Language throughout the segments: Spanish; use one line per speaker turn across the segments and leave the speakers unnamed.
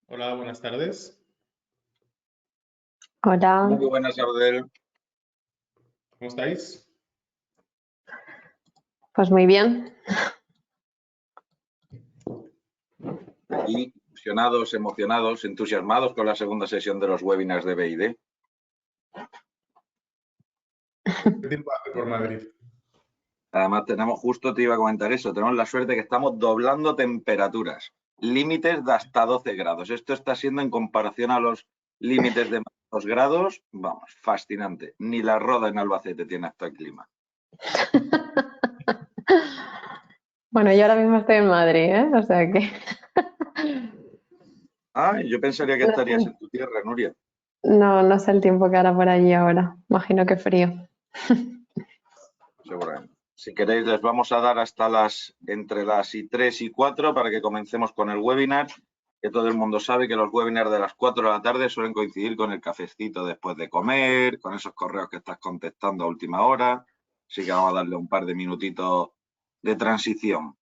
Hola, buenas tardes.
Hola,
Muy buenas, Abdel.
¿Cómo estáis?
pues muy bien.
Aquí, ilusionados, emocionados, entusiasmados con la segunda sesión de los webinars de BID.
¿Qué tiempo hace por Madrid?
Además, te iba a comentar eso, tenemos la suerte que estamos doblando temperaturas, límites de hasta 12 grados. Esto está siendo en comparación a los límites de 2 grados, vamos, fascinante. Ni la Roda en Albacete tiene hasta el clima.
Bueno, yo ahora mismo estoy en Madrid, ¿eh? O sea que
Ah, yo pensaría que
no sé,
estarías en tu tierra, Nuria.
no sé el tiempo que hará por allí ahora. Imagino que frío.
Seguramente. Si queréis, les vamos a dar hasta entre las 3 y 4 para que comencemos con el webinar, que todo el mundo sabe que los webinars de las 4 de la tarde suelen coincidir con el cafecito después de comer, con esos correos que estás contestando a última hora. Así que vamos a darle un par de minutitos de transición.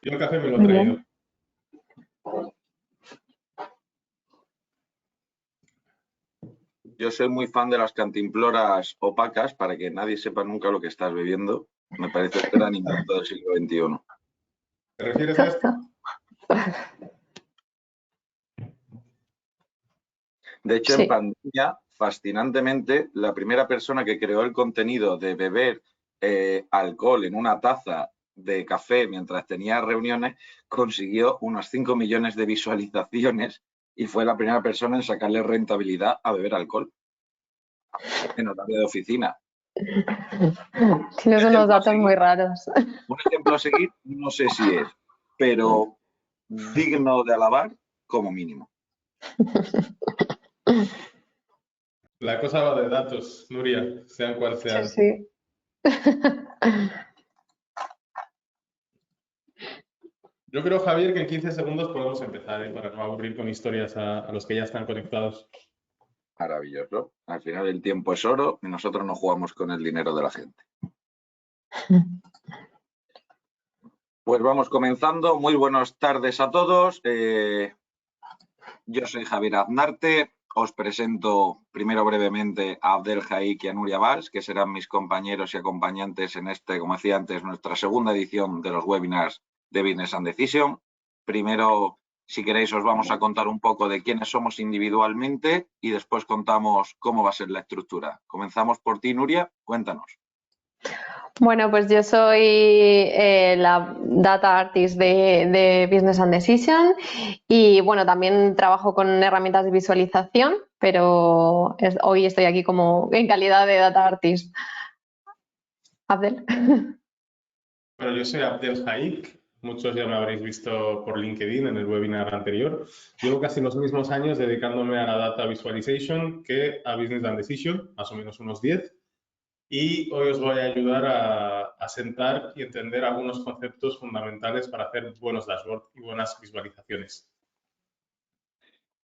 Yo el café me lo he
Muy
traído.
bien.
Yo soy muy fan de las cantimploras opacas para que nadie sepa nunca lo que estás bebiendo. Me parece un gran invento del siglo XXI.
¿Te refieres a esto?
De hecho, en
Sí,
pandemia, fascinantemente, la primera persona que creó el contenido de beber alcohol en una taza de café mientras tenía reuniones consiguió unos 5 millones de visualizaciones y fue la primera persona en sacarle rentabilidad a beber alcohol en horario de oficina. Un
tienes unos
ejemplo a
datos muy
seguir,
raros.
no sé si es, pero digno de alabar como mínimo.
La cosa va de datos, Nuria, sean cual
Sí,
sean.
sí.
Yo creo, Javier, que en 15 segundos podemos empezar, para no aburrir con historias a los que ya están conectados.
Maravilloso. Al final el tiempo es oro y nosotros no jugamos con el dinero de la gente. Pues vamos comenzando. Muy buenas tardes a todos. Yo soy Javier Aznarte. Os presento primero brevemente a Abdel Haik y a Nuria Valls, que serán mis compañeros y acompañantes en como decía antes, nuestra segunda edición de los webinars de Business and Decision. Primero, si queréis, os vamos a contar un poco de quiénes somos individualmente y después contamos cómo va a ser la estructura. Comenzamos por ti, Nuria. Cuéntanos.
Bueno, pues yo soy la Data Artist de Business and Decision y bueno, también trabajo con herramientas de visualización, pero hoy estoy aquí como en calidad de Data Artist. Abdel.
Bueno, yo soy Abdel Haik. Muchos ya me habréis visto por LinkedIn en el webinar anterior. Llevo casi los mismos años dedicándome a la Data Visualization que a Business and Decision, más o menos unos 10. Y hoy os voy a ayudar a sentar y entender algunos conceptos fundamentales para hacer buenos dashboards y buenas visualizaciones.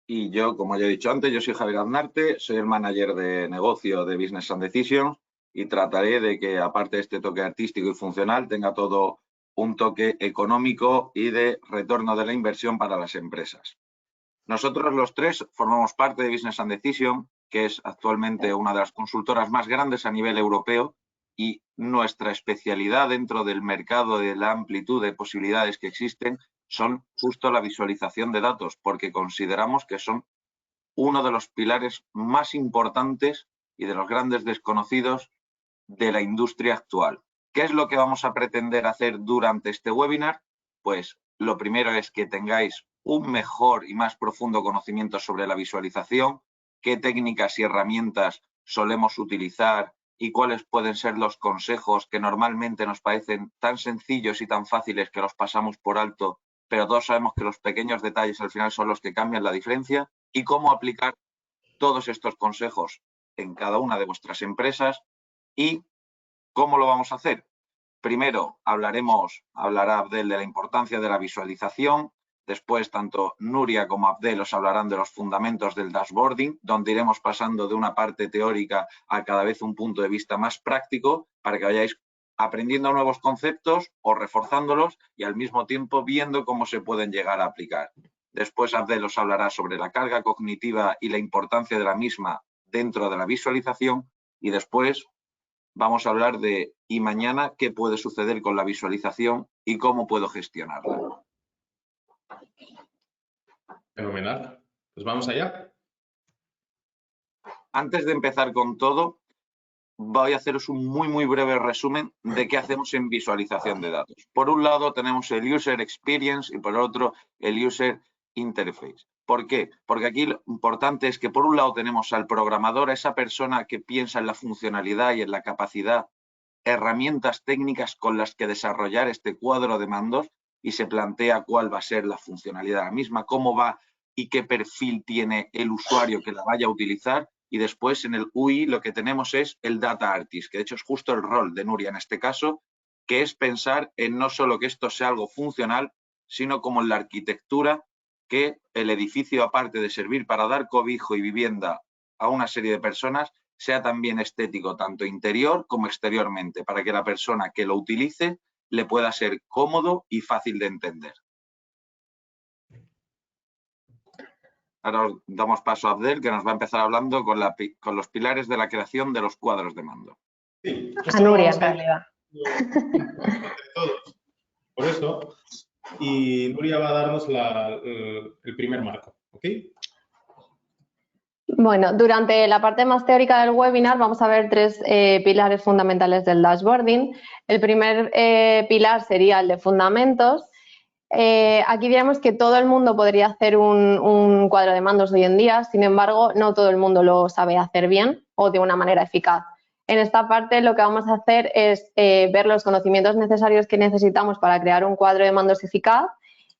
Y yo, como ya he dicho antes, yo soy Javier Aznarte, soy el manager de negocio de Business and Decisions y trataré de que, aparte de este toque artístico y funcional, tenga todo un toque económico y de retorno de la inversión para las empresas. Nosotros los tres formamos parte de Business and Decision, que es actualmente una de las consultoras más grandes a nivel europeo, y nuestra especialidad dentro del mercado de la amplitud de posibilidades que existen son justo la visualización de datos, porque consideramos que son uno de los pilares más importantes y de los grandes desconocidos de la industria actual. ¿Qué es lo que vamos a pretender hacer durante este webinar? Pues lo primero es que tengáis un mejor y más profundo conocimiento sobre la visualización, qué técnicas y herramientas solemos utilizar y cuáles pueden ser los consejos que normalmente nos parecen tan sencillos y tan fáciles que los pasamos por alto, pero todos sabemos que los pequeños detalles al final son los que cambian la diferencia, y cómo aplicar todos estos consejos en cada una de vuestras empresas. ¿Y cómo lo vamos a hacer? Primero hablará Abdel de la importancia de la visualización. Después, tanto Nuria como Abdel os hablarán de los fundamentos del dashboarding, donde iremos pasando de una parte teórica a cada vez un punto de vista más práctico para que vayáis aprendiendo nuevos conceptos o reforzándolos y al mismo tiempo viendo cómo se pueden llegar a aplicar. Después Abdel os hablará sobre la carga cognitiva y la importancia de la misma dentro de la visualización. Y después vamos a hablar de ¿y mañana qué puede suceder con la visualización y cómo puedo gestionarla?
Fenomenal. Pues vamos allá.
Antes de empezar con todo, voy a haceros un muy breve resumen de qué hacemos en visualización de datos. Por un lado tenemos el User Experience y por otro el User Interface. ¿Por qué? Porque aquí lo importante es que por un lado tenemos al programador, a esa persona que piensa en la funcionalidad y en la capacidad, herramientas técnicas con las que desarrollar este cuadro de mandos y se plantea cuál va a ser la funcionalidad de la misma, cómo va y qué perfil tiene el usuario que la vaya a utilizar. Y después en el UI lo que tenemos es el Data Artist, que de hecho es justo el rol de Nuria en este caso, que es pensar en no solo que esto sea algo funcional, sino como en la arquitectura, que el edificio, aparte de servir para dar cobijo y vivienda a una serie de personas, sea también estético, tanto interior como exteriormente, para que la persona que lo utilice le pueda ser cómodo y fácil de entender. Ahora damos paso a Abdel, que nos va a empezar hablando con los pilares de la creación de los cuadros de mando.
Sí,
A Nuria, en realidad.
Todos. Por eso, y Nuria va a darnos el primer marco, ¿ok?
Bueno, durante la parte más teórica del webinar vamos a ver tres pilares fundamentales del dashboarding. El primer pilar sería el de fundamentos. Aquí diremos que todo el mundo podría hacer un cuadro de mandos hoy en día, sin embargo, no todo el mundo lo sabe hacer bien o de una manera eficaz. En esta parte lo que vamos a hacer es ver los conocimientos necesarios que necesitamos para crear un cuadro de mandos eficaz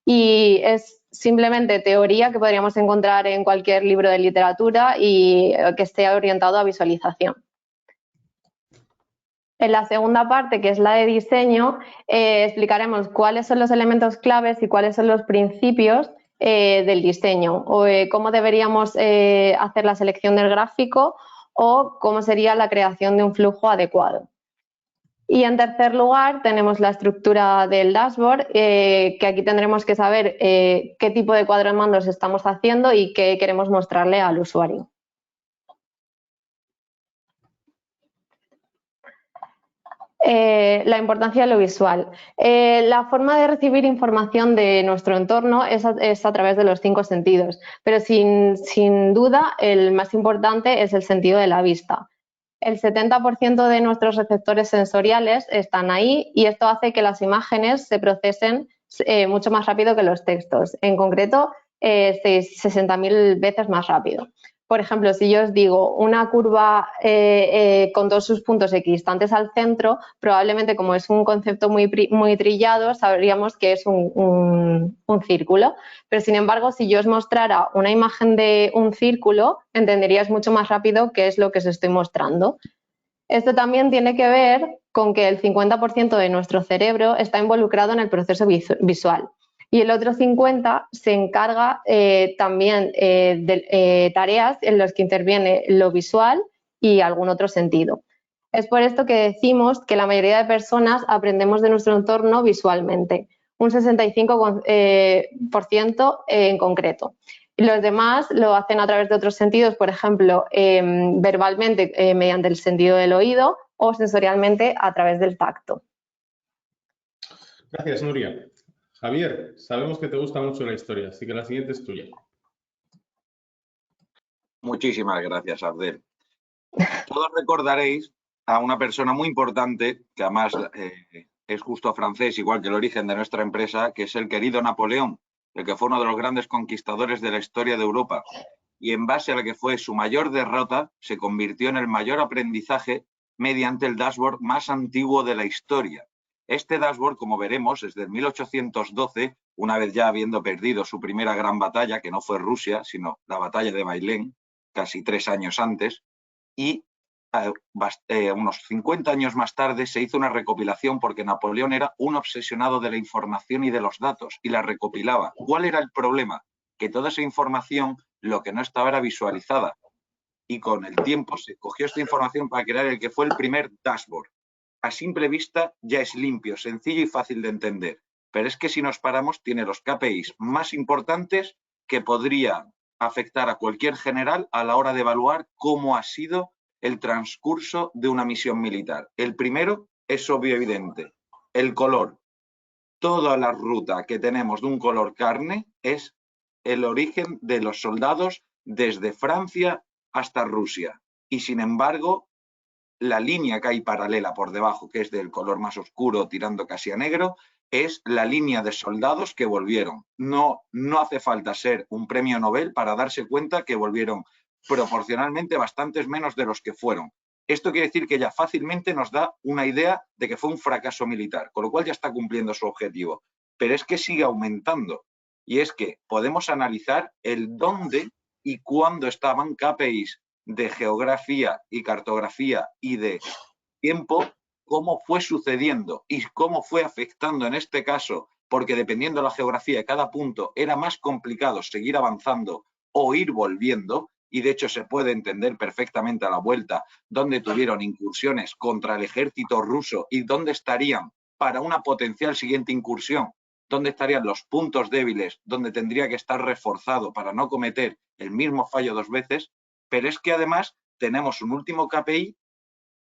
y es simplemente teoría que podríamos encontrar en cualquier libro de literatura y que esté orientado a visualización. En la segunda parte, que es la de diseño, explicaremos cuáles son los elementos claves y cuáles son los principios del diseño, o cómo deberíamos hacer la selección del gráfico o cómo sería la creación de un flujo adecuado. Y en tercer lugar tenemos la estructura del dashboard, que aquí tendremos que saber qué tipo de cuadro de mandos estamos haciendo y qué queremos mostrarle al usuario. La importancia de lo visual. La forma de recibir información de nuestro entorno es a través de los 5 sentidos, pero sin duda el más importante es el sentido de la vista. El 70% de nuestros receptores sensoriales están ahí y esto hace que las imágenes se procesen mucho más rápido que los textos, en concreto 60.000 veces más rápido. Por ejemplo, si yo os digo una curva con todos sus puntos equidistantes al centro, probablemente como es un concepto muy trillado, sabríamos que es un círculo. Pero sin embargo, si yo os mostrara una imagen de un círculo, entenderíais mucho más rápido qué es lo que os estoy mostrando. Esto también tiene que ver con que el 50% de nuestro cerebro está involucrado en el proceso visual. Y el otro 50% se encarga también de tareas en las que interviene lo visual y algún otro sentido. Es por esto que decimos que la mayoría de personas aprendemos de nuestro entorno visualmente, un 65% en concreto. Los demás lo hacen a través de otros sentidos, por ejemplo, verbalmente mediante el sentido del oído o sensorialmente a través del tacto.
Gracias, Nuria. Javier, sabemos que te gusta mucho la historia, así que la siguiente es tuya.
Muchísimas gracias, Abdel. Todos recordaréis a una persona muy importante, que además es justo francés, igual que el origen de nuestra empresa, que es el querido Napoleón, el que fue uno de los grandes conquistadores de la historia de Europa. Y en base a la que fue su mayor derrota, se convirtió en el mayor aprendizaje mediante el dashboard más antiguo de la historia. Este dashboard, como veremos, es del 1812, una vez ya habiendo perdido su primera gran batalla, que no fue Rusia, sino la batalla de Bailén, casi 3 años antes, y unos 50 años más tarde se hizo una recopilación porque Napoleón era un obsesionado de la información y de los datos y la recopilaba. ¿Cuál era el problema? Que toda esa información lo que no estaba era visualizada y con el tiempo se cogió esta información para crear el que fue el primer dashboard. A simple vista ya es limpio, sencillo y fácil de entender. pero es que si nos paramos tiene los KPIs más importantes que podría afectar a cualquier general a la hora de evaluar cómo ha sido el transcurso de una misión militar. El primero es obvio y evidente, el color. Toda la ruta que tenemos de un color carne es el origen de los soldados desde Francia hasta Rusia. Y sin embargo, la línea que hay paralela por debajo, que es del color más oscuro tirando casi a negro, es la línea de soldados que volvieron. No hace falta ser un premio Nobel para darse cuenta que volvieron proporcionalmente bastantes menos de los que fueron. Esto quiere decir que ya fácilmente nos da una idea de que fue un fracaso militar, con lo cual ya está cumpliendo su objetivo. Pero es que sigue aumentando. Y es que podemos analizar el dónde y cuándo estaban KPIs de geografía y cartografía y de tiempo, cómo fue sucediendo y cómo fue afectando en este caso, porque dependiendo de la geografía de cada punto era más complicado seguir avanzando o ir volviendo, y de hecho se puede entender perfectamente a la vuelta dónde tuvieron incursiones contra el ejército ruso y dónde estarían para una potencial siguiente incursión, dónde estarían los puntos débiles, donde tendría que estar reforzado para no cometer el mismo fallo dos veces. Pero es que además tenemos un último KPI,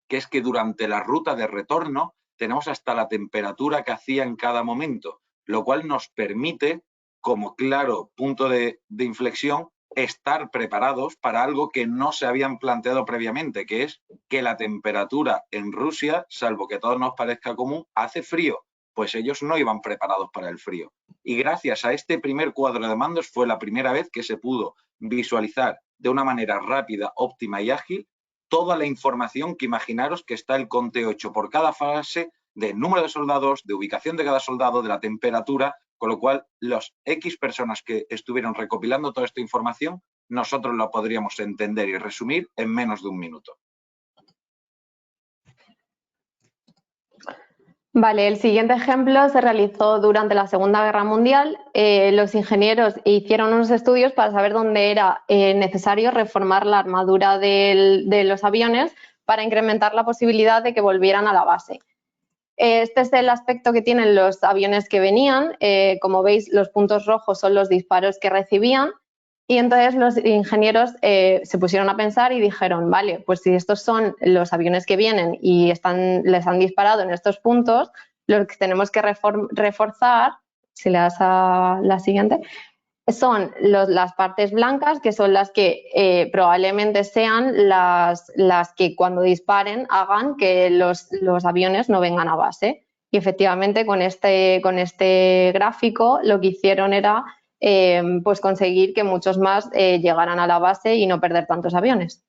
que es que durante la ruta de retorno tenemos hasta la temperatura que hacía en cada momento, lo cual nos permite, como claro punto de inflexión, estar preparados para algo que no se habían planteado previamente, que es que la temperatura en Rusia, salvo que a todos nos parezca común, hace frío. Pues ellos no iban preparados para el frío. Y gracias a este primer cuadro de mandos fue la primera vez que se pudo visualizar de una manera rápida, óptima y ágil toda la información que imaginaros que está el conteo hecho por cada fase del número de soldados, de ubicación de cada soldado, de la temperatura, con lo cual los X personas que estuvieron recopilando toda esta información, nosotros la podríamos entender y resumir en menos de un minuto.
Vale, el siguiente ejemplo se realizó durante la Segunda Guerra Mundial. Los ingenieros hicieron unos estudios para saber dónde era necesario reformar la armadura de los aviones para incrementar la posibilidad de que volvieran a la base. Este es el aspecto que tienen los aviones que venían. Como veis, los puntos rojos son los disparos que recibían. Y entonces los ingenieros se pusieron a pensar y dijeron, vale, pues si estos son los aviones que vienen y les han disparado en estos puntos, lo que tenemos que reforzar, si le das a la siguiente, son las partes blancas, que son las que probablemente sean las que cuando disparen hagan que los aviones no vengan a base. Y efectivamente con este gráfico lo que hicieron era pues conseguir que muchos más llegaran a la base y no perder tantos aviones.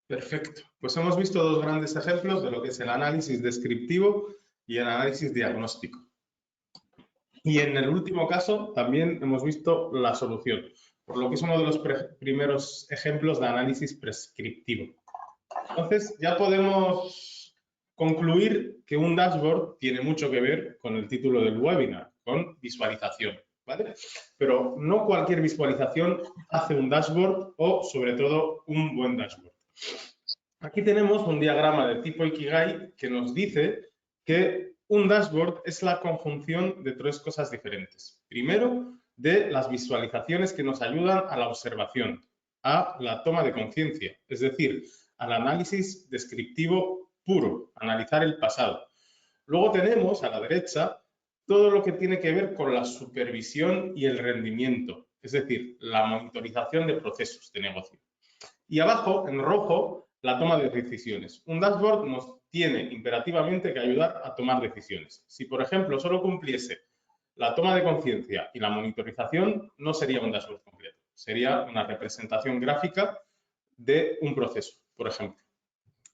Perfecto. Pues hemos visto dos grandes ejemplos de lo que es el análisis descriptivo y el análisis diagnóstico. Y en el último caso también hemos visto la solución, por lo que es uno de los primeros ejemplos de análisis prescriptivo. Entonces ya podemos concluir que un dashboard tiene mucho que ver con el título del webinar, con visualización, ¿vale? Pero no cualquier visualización hace un dashboard o, sobre todo, un buen dashboard. Aquí tenemos un diagrama de tipo Ikigai que nos dice que un dashboard es la conjunción de tres cosas diferentes. Primero, de las visualizaciones que nos ayudan a la observación, a la toma de conciencia, es decir, al análisis descriptivo puro, analizar el pasado. Luego tenemos a la derecha todo lo que tiene que ver con la supervisión y el rendimiento, es decir, la monitorización de procesos de negocio. Y abajo, en rojo, la toma de decisiones. Un dashboard nos tiene imperativamente que ayudar a tomar decisiones. Si, por ejemplo, solo cumpliese la toma de conciencia y la monitorización, no sería un dashboard completo. Sería una representación gráfica de un proceso, por ejemplo.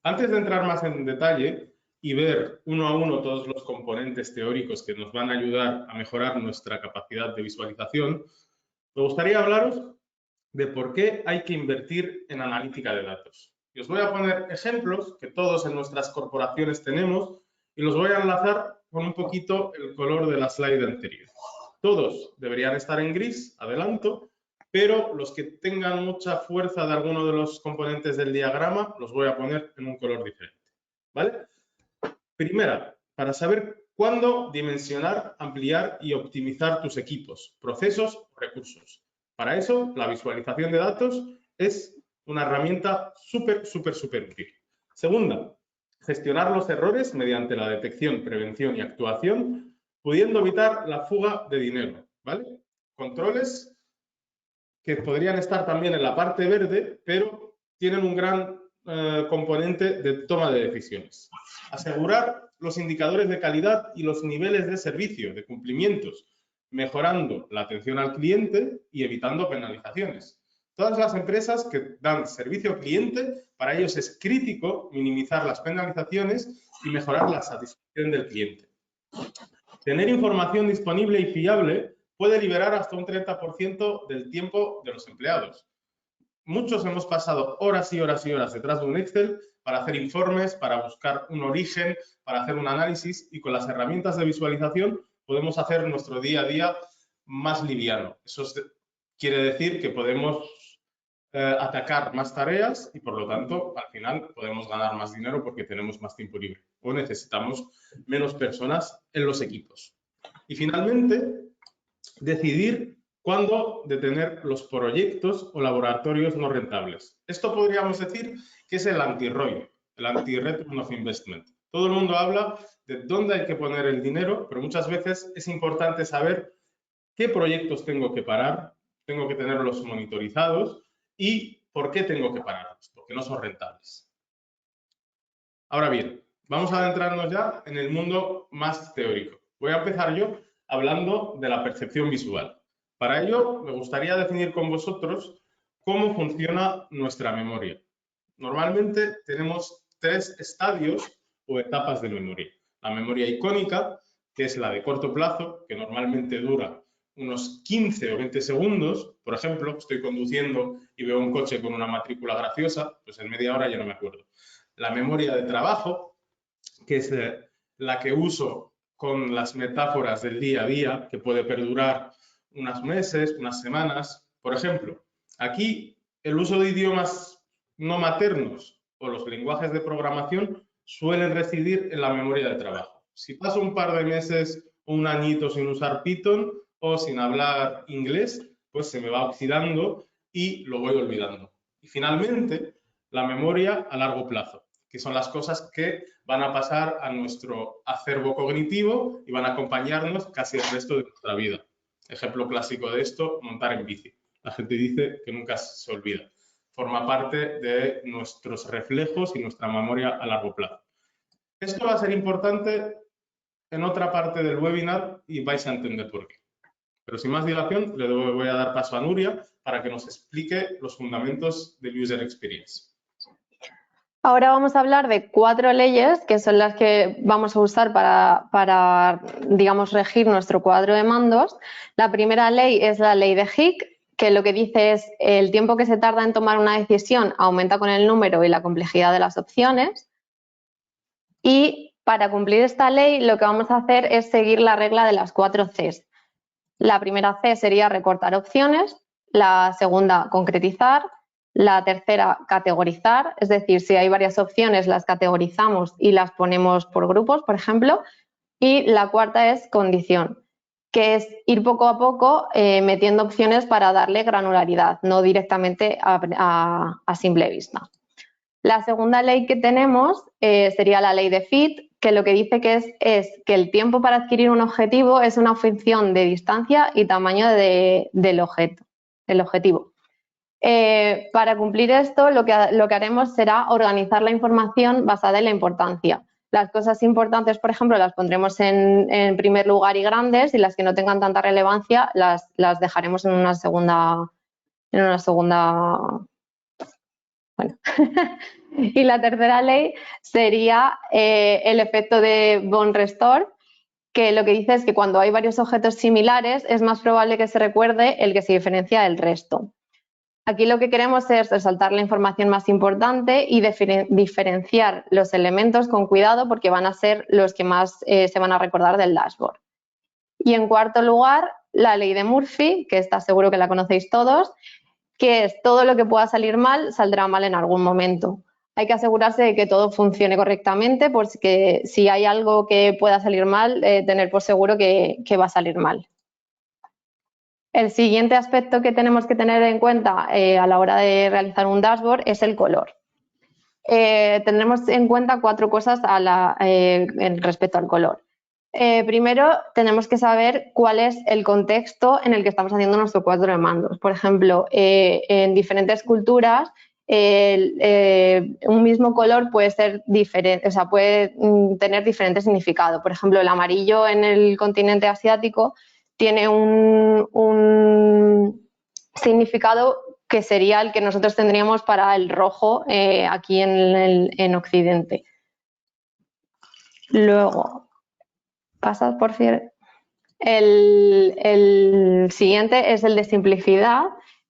Antes de entrar más en detalle y ver uno a uno todos los componentes teóricos que nos van a ayudar a mejorar nuestra capacidad de visualización, me gustaría hablaros de por qué hay que invertir en analítica de datos. Y os voy a poner ejemplos que todos en nuestras corporaciones tenemos y los voy a enlazar con un poquito el color de la slide anterior. Todos deberían estar en gris, adelanto, pero los que tengan mucha fuerza de alguno de los componentes del diagrama los voy a poner en un color diferente, ¿vale? Primera, para saber ¿Cuándo dimensionar, ampliar y optimizar tus equipos, procesos o recursos? Para eso, la visualización de datos es una herramienta súper útil. Segunda, gestionar los errores mediante la detección, prevención y actuación, pudiendo evitar la fuga de dinero, ¿vale? Controles que podrían estar también en la parte verde, pero tienen un gran componente de toma de decisiones. Asegurar los indicadores de calidad y los niveles de servicio, de cumplimientos, mejorando la atención al cliente y evitando penalizaciones. Todas las empresas que dan servicio al cliente, para ellos es crítico minimizar las penalizaciones y mejorar la satisfacción del cliente. Tener información disponible y fiable puede liberar hasta un 30% del tiempo de los empleados. Muchos hemos pasado horas y horas y horas detrás de un Excel para hacer informes, para buscar un origen, para hacer un análisis, y con las herramientas de visualización podemos hacer nuestro día a día más liviano. Eso quiere decir que podemos atacar más tareas y, por lo tanto, al final podemos ganar más dinero porque tenemos más tiempo libre o necesitamos menos personas en los equipos. Y finalmente, decidir cuándo detener los proyectos o laboratorios no rentables. Esto podríamos decir que es el anti-ROI, el anti-return of investment. Todo el mundo habla de dónde hay que poner el dinero, pero muchas veces es importante saber qué proyectos tengo que parar, tengo que tenerlos monitorizados y por qué tengo que pararlos, porque no son rentables. Ahora bien, vamos a adentrarnos ya en el mundo más teórico. Voy a empezar yo hablando de la percepción visual. Para ello, me gustaría definir con vosotros cómo funciona nuestra memoria. Normalmente tenemos 3 estadios o etapas de memoria. La memoria icónica, que es la de corto plazo, que normalmente dura unos 15 o 20 segundos. Por ejemplo, estoy conduciendo y veo un coche con una matrícula graciosa, pues en media hora ya no me acuerdo. La memoria de trabajo, que es la que uso con las metáforas del día a día, que puede perdurar unos meses, unas semanas. Por ejemplo, aquí el uso de idiomas no maternos o los lenguajes de programación suelen residir en la memoria de trabajo. Si paso un par de meses o un añito sin usar Python o sin hablar inglés, pues se me va oxidando y lo voy olvidando. Y finalmente, la memoria a largo plazo, que son las cosas que van a pasar a nuestro acervo cognitivo y van a acompañarnos casi el resto de nuestra vida. Ejemplo clásico de esto, montar en bici. La gente dice que nunca se olvida. Forma parte de nuestros reflejos y nuestra memoria a largo plazo. Esto va a ser importante en otra parte del webinar y vais a entender por qué. Pero sin más dilación, le voy a dar paso a Nuria para que nos explique los fundamentos del User Experience.
Ahora vamos a hablar de 4 leyes que son las que vamos a usar para, digamos, regir nuestro cuadro de mandos. La primera ley es la ley de Hick, que lo que dice es el tiempo que se tarda en tomar una decisión aumenta con el número y la complejidad de las opciones. Y para cumplir esta ley lo que vamos a hacer es seguir la regla de las 4 Cs. La primera C sería recortar opciones, la segunda concretizar, la tercera categorizar, es decir, si hay varias opciones las categorizamos y las ponemos por grupos, por ejemplo, y la cuarta es condición, que es ir poco a poco metiendo opciones para darle granularidad, no directamente a simple vista. La segunda ley que tenemos sería la ley de Fit, que lo que dice que es que el tiempo para adquirir un objetivo es una función de distancia y tamaño del objetivo. Para cumplir esto, lo que haremos será organizar la información basada en la importancia. Las cosas importantes, por ejemplo, las pondremos en primer lugar y grandes, y las que no tengan tanta relevancia las dejaremos en una segunda. Bueno. Y la tercera ley sería el efecto de Bond-Restore, que lo que dice es que cuando hay varios objetos similares es más probable que se recuerde el que se diferencia del resto. Aquí lo que queremos es resaltar la información más importante y diferenciar los elementos con cuidado porque van a ser los que más se van a recordar del dashboard. Y en cuarto lugar, la ley de Murphy, que está seguro que la conocéis todos, que es todo lo que pueda salir mal, saldrá mal en algún momento. hay que asegurarse de que todo funcione correctamente, porque si hay algo que pueda salir mal, tener por seguro que va a salir mal. El siguiente aspecto que tenemos que tener en cuenta a la hora de realizar un dashboard es el color. Tendremos en cuenta 4 cosas respecto al color. Primero, tenemos que saber cuál es el contexto en el que estamos haciendo nuestro cuadro de mandos. Por ejemplo, en diferentes culturas, un mismo color puede ser diferente, o sea, puede tener diferente significado. Por ejemplo, el amarillo en el continente asiático tiene un significado que sería el que nosotros tendríamos para el rojo aquí en Occidente. Luego, pasad por cierto. El siguiente es el de simplicidad,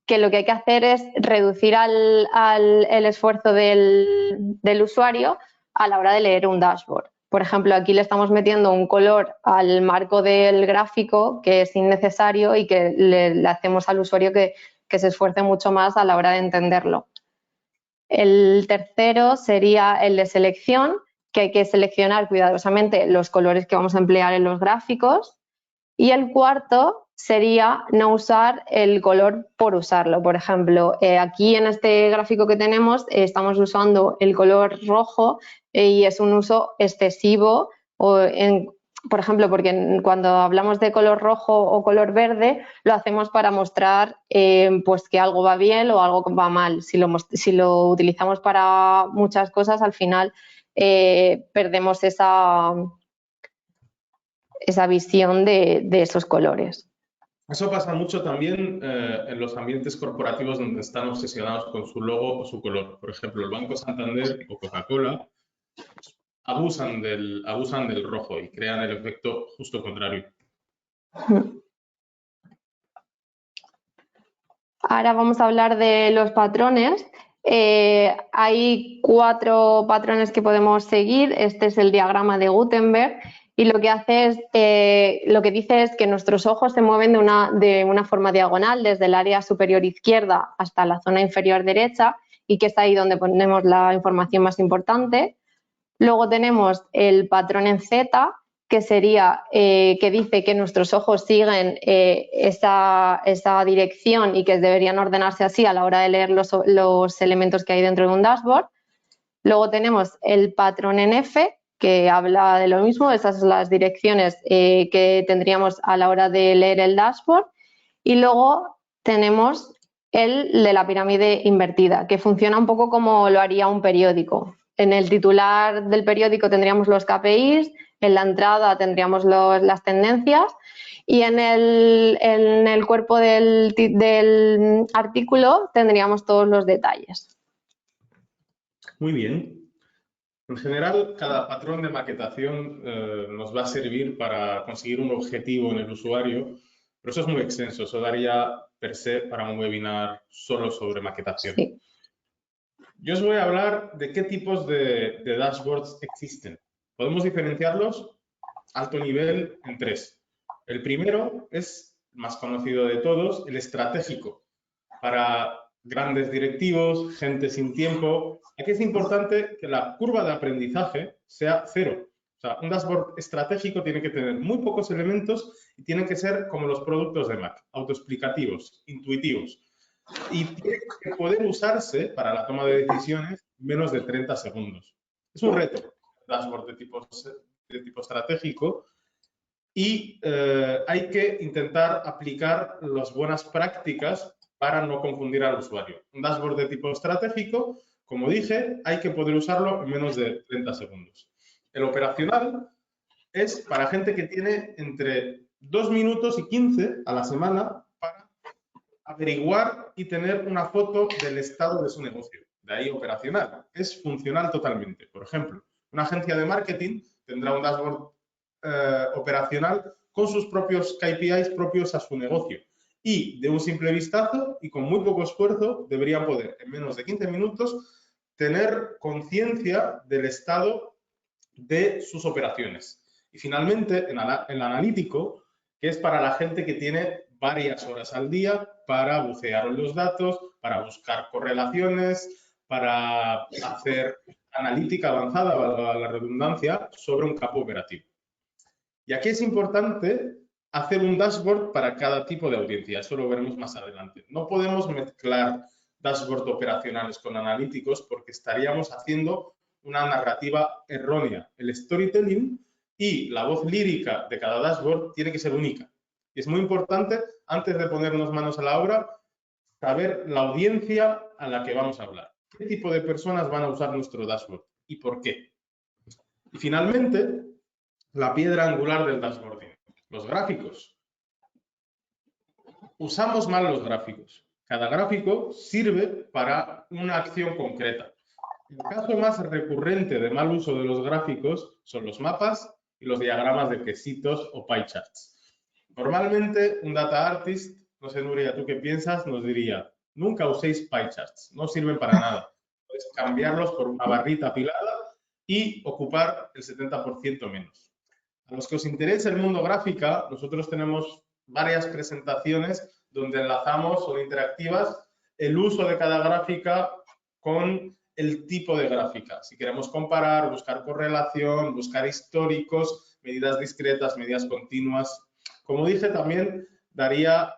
que lo que hay que hacer es reducir el esfuerzo del usuario a la hora de leer un dashboard. Por ejemplo, aquí le estamos metiendo un color al marco del gráfico que es innecesario y que le hacemos al usuario que se esfuerce mucho más a la hora de entenderlo. El tercero sería el de selección, que hay que seleccionar cuidadosamente los colores que vamos a emplear en los gráficos. Y el cuarto sería no usar el color por usarlo. Por ejemplo, aquí en este gráfico que tenemos estamos usando el color rojo y es un uso excesivo, por ejemplo, porque cuando hablamos de color rojo o color verde lo hacemos para mostrar pues que algo va bien o algo va mal. Si lo utilizamos para muchas cosas, al final perdemos esa visión de esos colores.
Eso pasa mucho también en los ambientes corporativos donde están obsesionados con su logo o su color. Por ejemplo, el Banco Santander o Coca-Cola abusan del rojo y crean el efecto justo contrario.
Ahora vamos a hablar de los patrones. Hay 4 patrones que podemos seguir. Este es el diagrama de Gutenberg y lo que hace es, lo que dice es que nuestros ojos se mueven de una forma diagonal desde el área superior izquierda hasta la zona inferior derecha y que es ahí donde ponemos la información más importante. Luego tenemos el patrón en Z, que sería que dice que nuestros ojos siguen esa dirección y que deberían ordenarse así a la hora de leer los elementos que hay dentro de un dashboard. Luego tenemos el patrón en F, que habla de lo mismo, esas son las direcciones que tendríamos a la hora de leer el dashboard. Y luego tenemos el de la pirámide invertida, que funciona un poco como lo haría un periódico. En el titular del periódico tendríamos los KPIs, en la entrada tendríamos las tendencias y en el cuerpo del artículo tendríamos todos los detalles.
Muy bien. En general, cada patrón de maquetación nos va a servir para conseguir un objetivo en el usuario, pero eso es muy extenso. Eso daría per se para un webinar solo sobre maquetación.
Sí.
Yo os voy a hablar de qué tipos de dashboards existen. Podemos diferenciarlos alto nivel en 3. El primero es, más conocido de todos, el estratégico. Para grandes directivos, gente sin tiempo. Aquí es importante que la curva de aprendizaje sea 0. O sea, un dashboard estratégico tiene que tener muy pocos elementos y tienen que ser como los productos de Mac, autoexplicativos, intuitivos. Y tiene que poder usarse para la toma de decisiones en menos de 30 segundos. Es un reto, el dashboard de tipo estratégico. Y hay que intentar aplicar las buenas prácticas para no confundir al usuario. Un dashboard de tipo estratégico, como dije, hay que poder usarlo en menos de 30 segundos. El operacional es para gente que tiene entre 2 minutos y 15 a la semana para averiguar y tener una foto del estado de su negocio. De ahí operacional. Es funcional totalmente. Por ejemplo, una agencia de marketing tendrá un dashboard operacional con sus propios KPIs propios a su negocio. Y de un simple vistazo y con muy poco esfuerzo deberían poder, en menos de 15 minutos, tener conciencia del estado de sus operaciones. Y finalmente, el analítico, que es para la gente que tiene varias horas al día para bucear en los datos, para buscar correlaciones, para hacer analítica avanzada, valga la redundancia, sobre un campo operativo. Y aquí es importante hacer un dashboard para cada tipo de audiencia, eso lo veremos más adelante. No podemos mezclar dashboard operacionales con analíticos porque estaríamos haciendo una narrativa errónea. El storytelling y la voz lírica de cada dashboard tiene que ser única. Y es muy importante, antes de ponernos manos a la obra, saber la audiencia a la que vamos a hablar. ¿Qué tipo de personas van a usar nuestro dashboard y por qué? Y finalmente, la piedra angular del dashboarding, los gráficos. Usamos mal los gráficos. Cada gráfico sirve para una acción concreta. El caso más recurrente de mal uso de los gráficos son los mapas y los diagramas de quesitos o pie charts. Normalmente un data artist, no sé Nuria, ¿tú qué piensas? Nos diría, nunca uséis pie charts, no sirven para nada. Puedes cambiarlos por una barrita apilada y ocupar el 70% menos. A los que os interese el mundo gráfica, nosotros tenemos varias presentaciones donde enlazamos, son interactivas, el uso de cada gráfica con el tipo de gráfica. Si queremos comparar, buscar correlación, buscar históricos, medidas discretas, medidas continuas. Como dije, también daría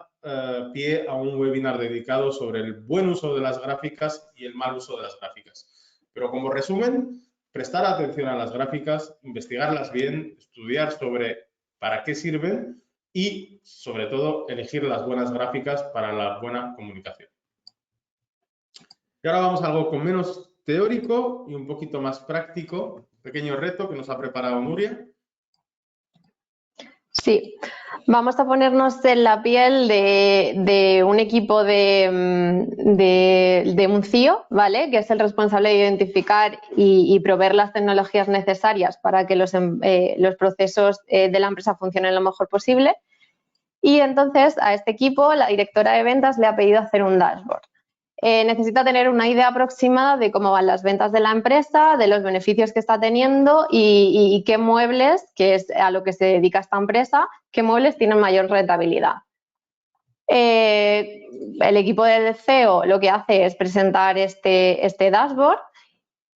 pie a un webinar dedicado sobre el buen uso de las gráficas y el mal uso de las gráficas. Pero como resumen, prestar atención a las gráficas, investigarlas bien, estudiar sobre para qué sirven y, sobre todo, elegir las buenas gráficas para la buena comunicación. Y ahora vamos a algo con menos teórico y un poquito más práctico. Pequeño reto que nos ha preparado Nuria.
Sí, vamos a ponernos en la piel de un equipo de un CIO, ¿vale? Que es el responsable de identificar y proveer las tecnologías necesarias para que los procesos de la empresa funcionen lo mejor posible. Y entonces a este equipo, la directora de ventas le ha pedido hacer un dashboard. Necesita tener una idea aproximada de cómo van las ventas de la empresa, de los beneficios que está teniendo y qué muebles, que es a lo que se dedica esta empresa, qué muebles tienen mayor rentabilidad. El equipo del CEO lo que hace es presentar este dashboard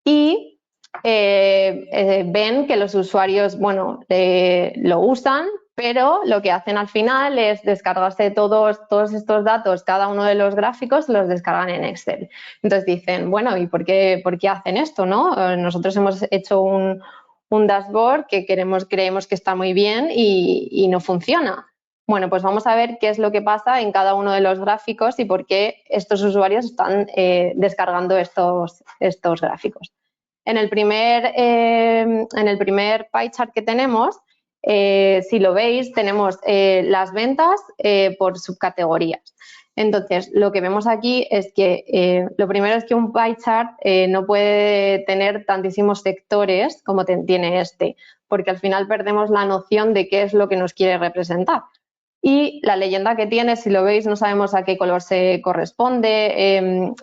y ven que los usuarios, bueno, lo usan, pero lo que hacen al final es descargarse todos estos datos, cada uno de los gráficos los descargan en Excel. Entonces dicen, bueno, ¿y por qué hacen esto, no? Nosotros hemos hecho un dashboard que creemos que está muy bien y no funciona. Bueno, pues vamos a ver qué es lo que pasa en cada uno de los gráficos y por qué estos usuarios están descargando estos gráficos. En el primer pie chart que tenemos, si lo veis, tenemos las ventas por subcategorías. Entonces, lo que vemos aquí es que lo primero es que un pie chart no puede tener tantísimos sectores como tiene este, porque al final perdemos la noción de qué es lo que nos quiere representar. Y la leyenda que tiene, si lo veis, no sabemos a qué color se corresponde.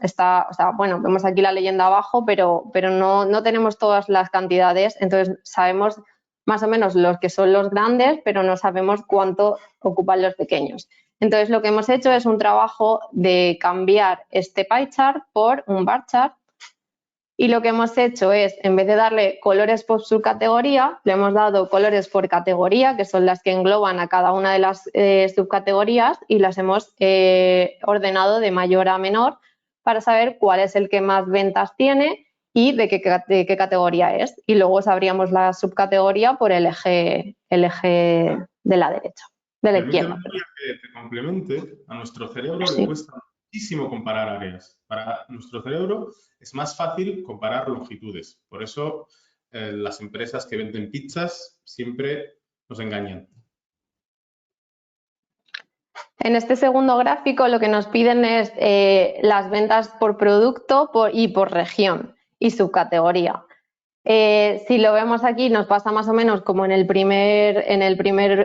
Bueno, vemos aquí la leyenda abajo, pero no tenemos todas las cantidades. Entonces, sabemos más o menos los que son los grandes, pero no sabemos cuánto ocupan los pequeños. Entonces, lo que hemos hecho es un trabajo de cambiar este pie chart por un bar chart. Y lo que hemos hecho es, en vez de darle colores por subcategoría, le hemos dado colores por categoría, que son las que engloban a cada una de las subcategorías, y las hemos ordenado de mayor a menor para saber cuál es el que más ventas tiene y de qué categoría es. Y luego sabríamos la subcategoría por el eje de la derecha, de la izquierda.
Que te complemente, a nuestro cerebro
Sí.
le cuesta muchísimo comparar áreas. Para nuestro cerebro es más fácil comparar longitudes. Por eso las empresas que venden pizzas siempre nos engañan.
En este segundo gráfico lo que nos piden es las ventas por producto y por región y subcategoría. Si lo vemos aquí nos pasa más o menos como en el primer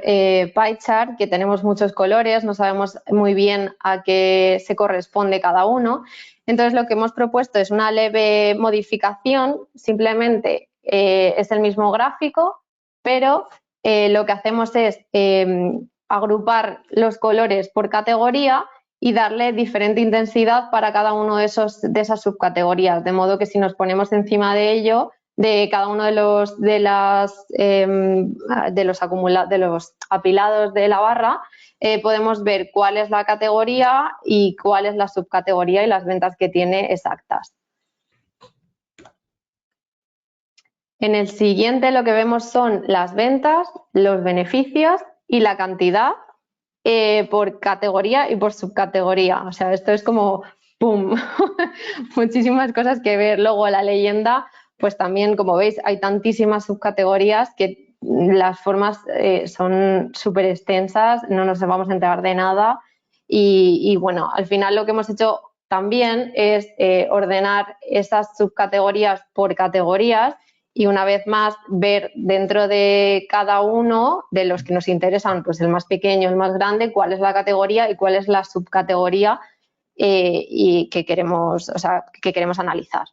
pie chart, que tenemos muchos colores, no sabemos muy bien a qué se corresponde cada uno. Entonces lo que hemos propuesto es una leve modificación, simplemente es el mismo gráfico, pero lo que hacemos es agrupar los colores por categoría y darle diferente intensidad para cada uno de esas subcategorías, de modo que si nos ponemos encima de ello, de cada uno de los apilados de la barra, podemos ver cuál es la categoría y cuál es la subcategoría y las ventas que tiene exactas. En el siguiente lo que vemos son las ventas, los beneficios y la cantidad por categoría y por subcategoría. O sea, esto es como ¡pum! Muchísimas cosas que ver. Luego la leyenda, pues también, como veis, hay tantísimas subcategorías que las formas son súper extensas, no nos vamos a enterar de nada. Y bueno, al final lo que hemos hecho también es ordenar esas subcategorías por categorías y una vez más ver dentro de cada uno de los que nos interesan, pues el más pequeño, el más grande, cuál es la categoría y cuál es la subcategoría y que queremos analizar.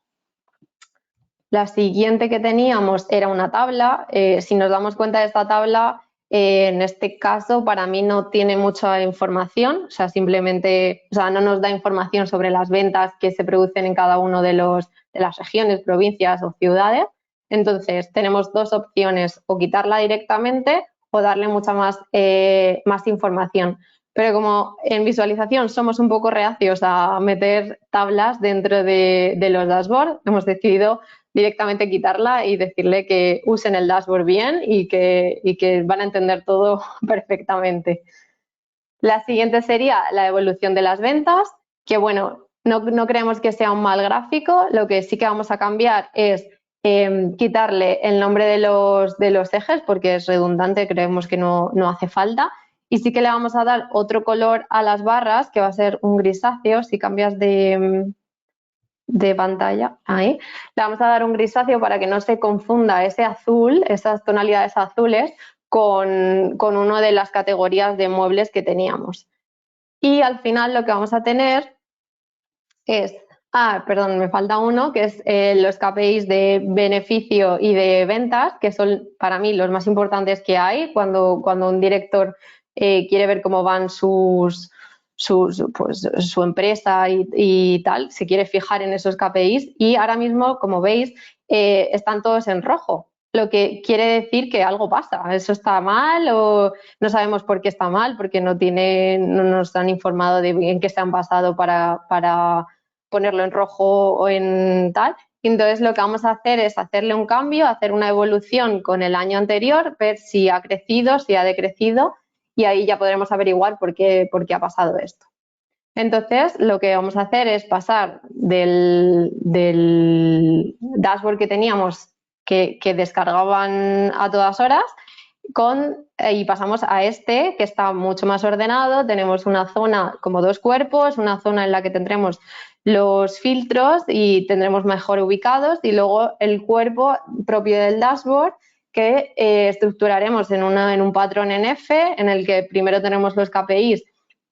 La siguiente que teníamos era una tabla. Si nos damos cuenta de esta tabla, en este caso para mí no tiene mucha información, o sea, simplemente, o sea, no nos da información sobre las ventas que se producen en cada uno de las regiones, provincias o ciudades. Entonces, tenemos dos opciones, o quitarla directamente o darle mucha más información. Pero como en visualización somos un poco reacios a meter tablas dentro de los dashboards, hemos decidido directamente quitarla y decirle que usen el dashboard bien y que van a entender todo perfectamente. La siguiente sería la evolución de las ventas, que bueno, no creemos que sea un mal gráfico, lo que sí que vamos a cambiar es quitarle el nombre de los ejes porque es redundante, creemos que no hace falta, y sí que le vamos a dar otro color a las barras que va a ser un grisáceo. Si cambias de pantalla, ahí, le vamos a dar un grisáceo para que no se confunda ese azul, esas tonalidades azules con una de las categorías de muebles que teníamos. Y al final lo que vamos a tener es perdón, me falta uno, que es los KPIs de beneficio y de ventas, que son para mí los más importantes que hay cuando un director quiere ver cómo van su empresa y tal, se quiere fijar en esos KPIs y ahora mismo, como veis, están todos en rojo, lo que quiere decir que algo pasa, eso está mal o no sabemos por qué está mal, porque no nos han informado de en qué se han basado para ponerlo en rojo o en tal. Entonces lo que vamos a hacer es hacerle un cambio, hacer una evolución con el año anterior, ver si ha crecido, si ha decrecido y ahí ya podremos averiguar por qué ha pasado esto. Entonces lo que vamos a hacer es pasar del dashboard que teníamos que descargaban a todas horas y pasamos a este que está mucho más ordenado. Tenemos una zona como dos cuerpos, una zona en la que tendremos los filtros y tendremos mejor ubicados y luego el cuerpo propio del dashboard que estructuraremos en un patrón en F en el que primero tenemos los KPIs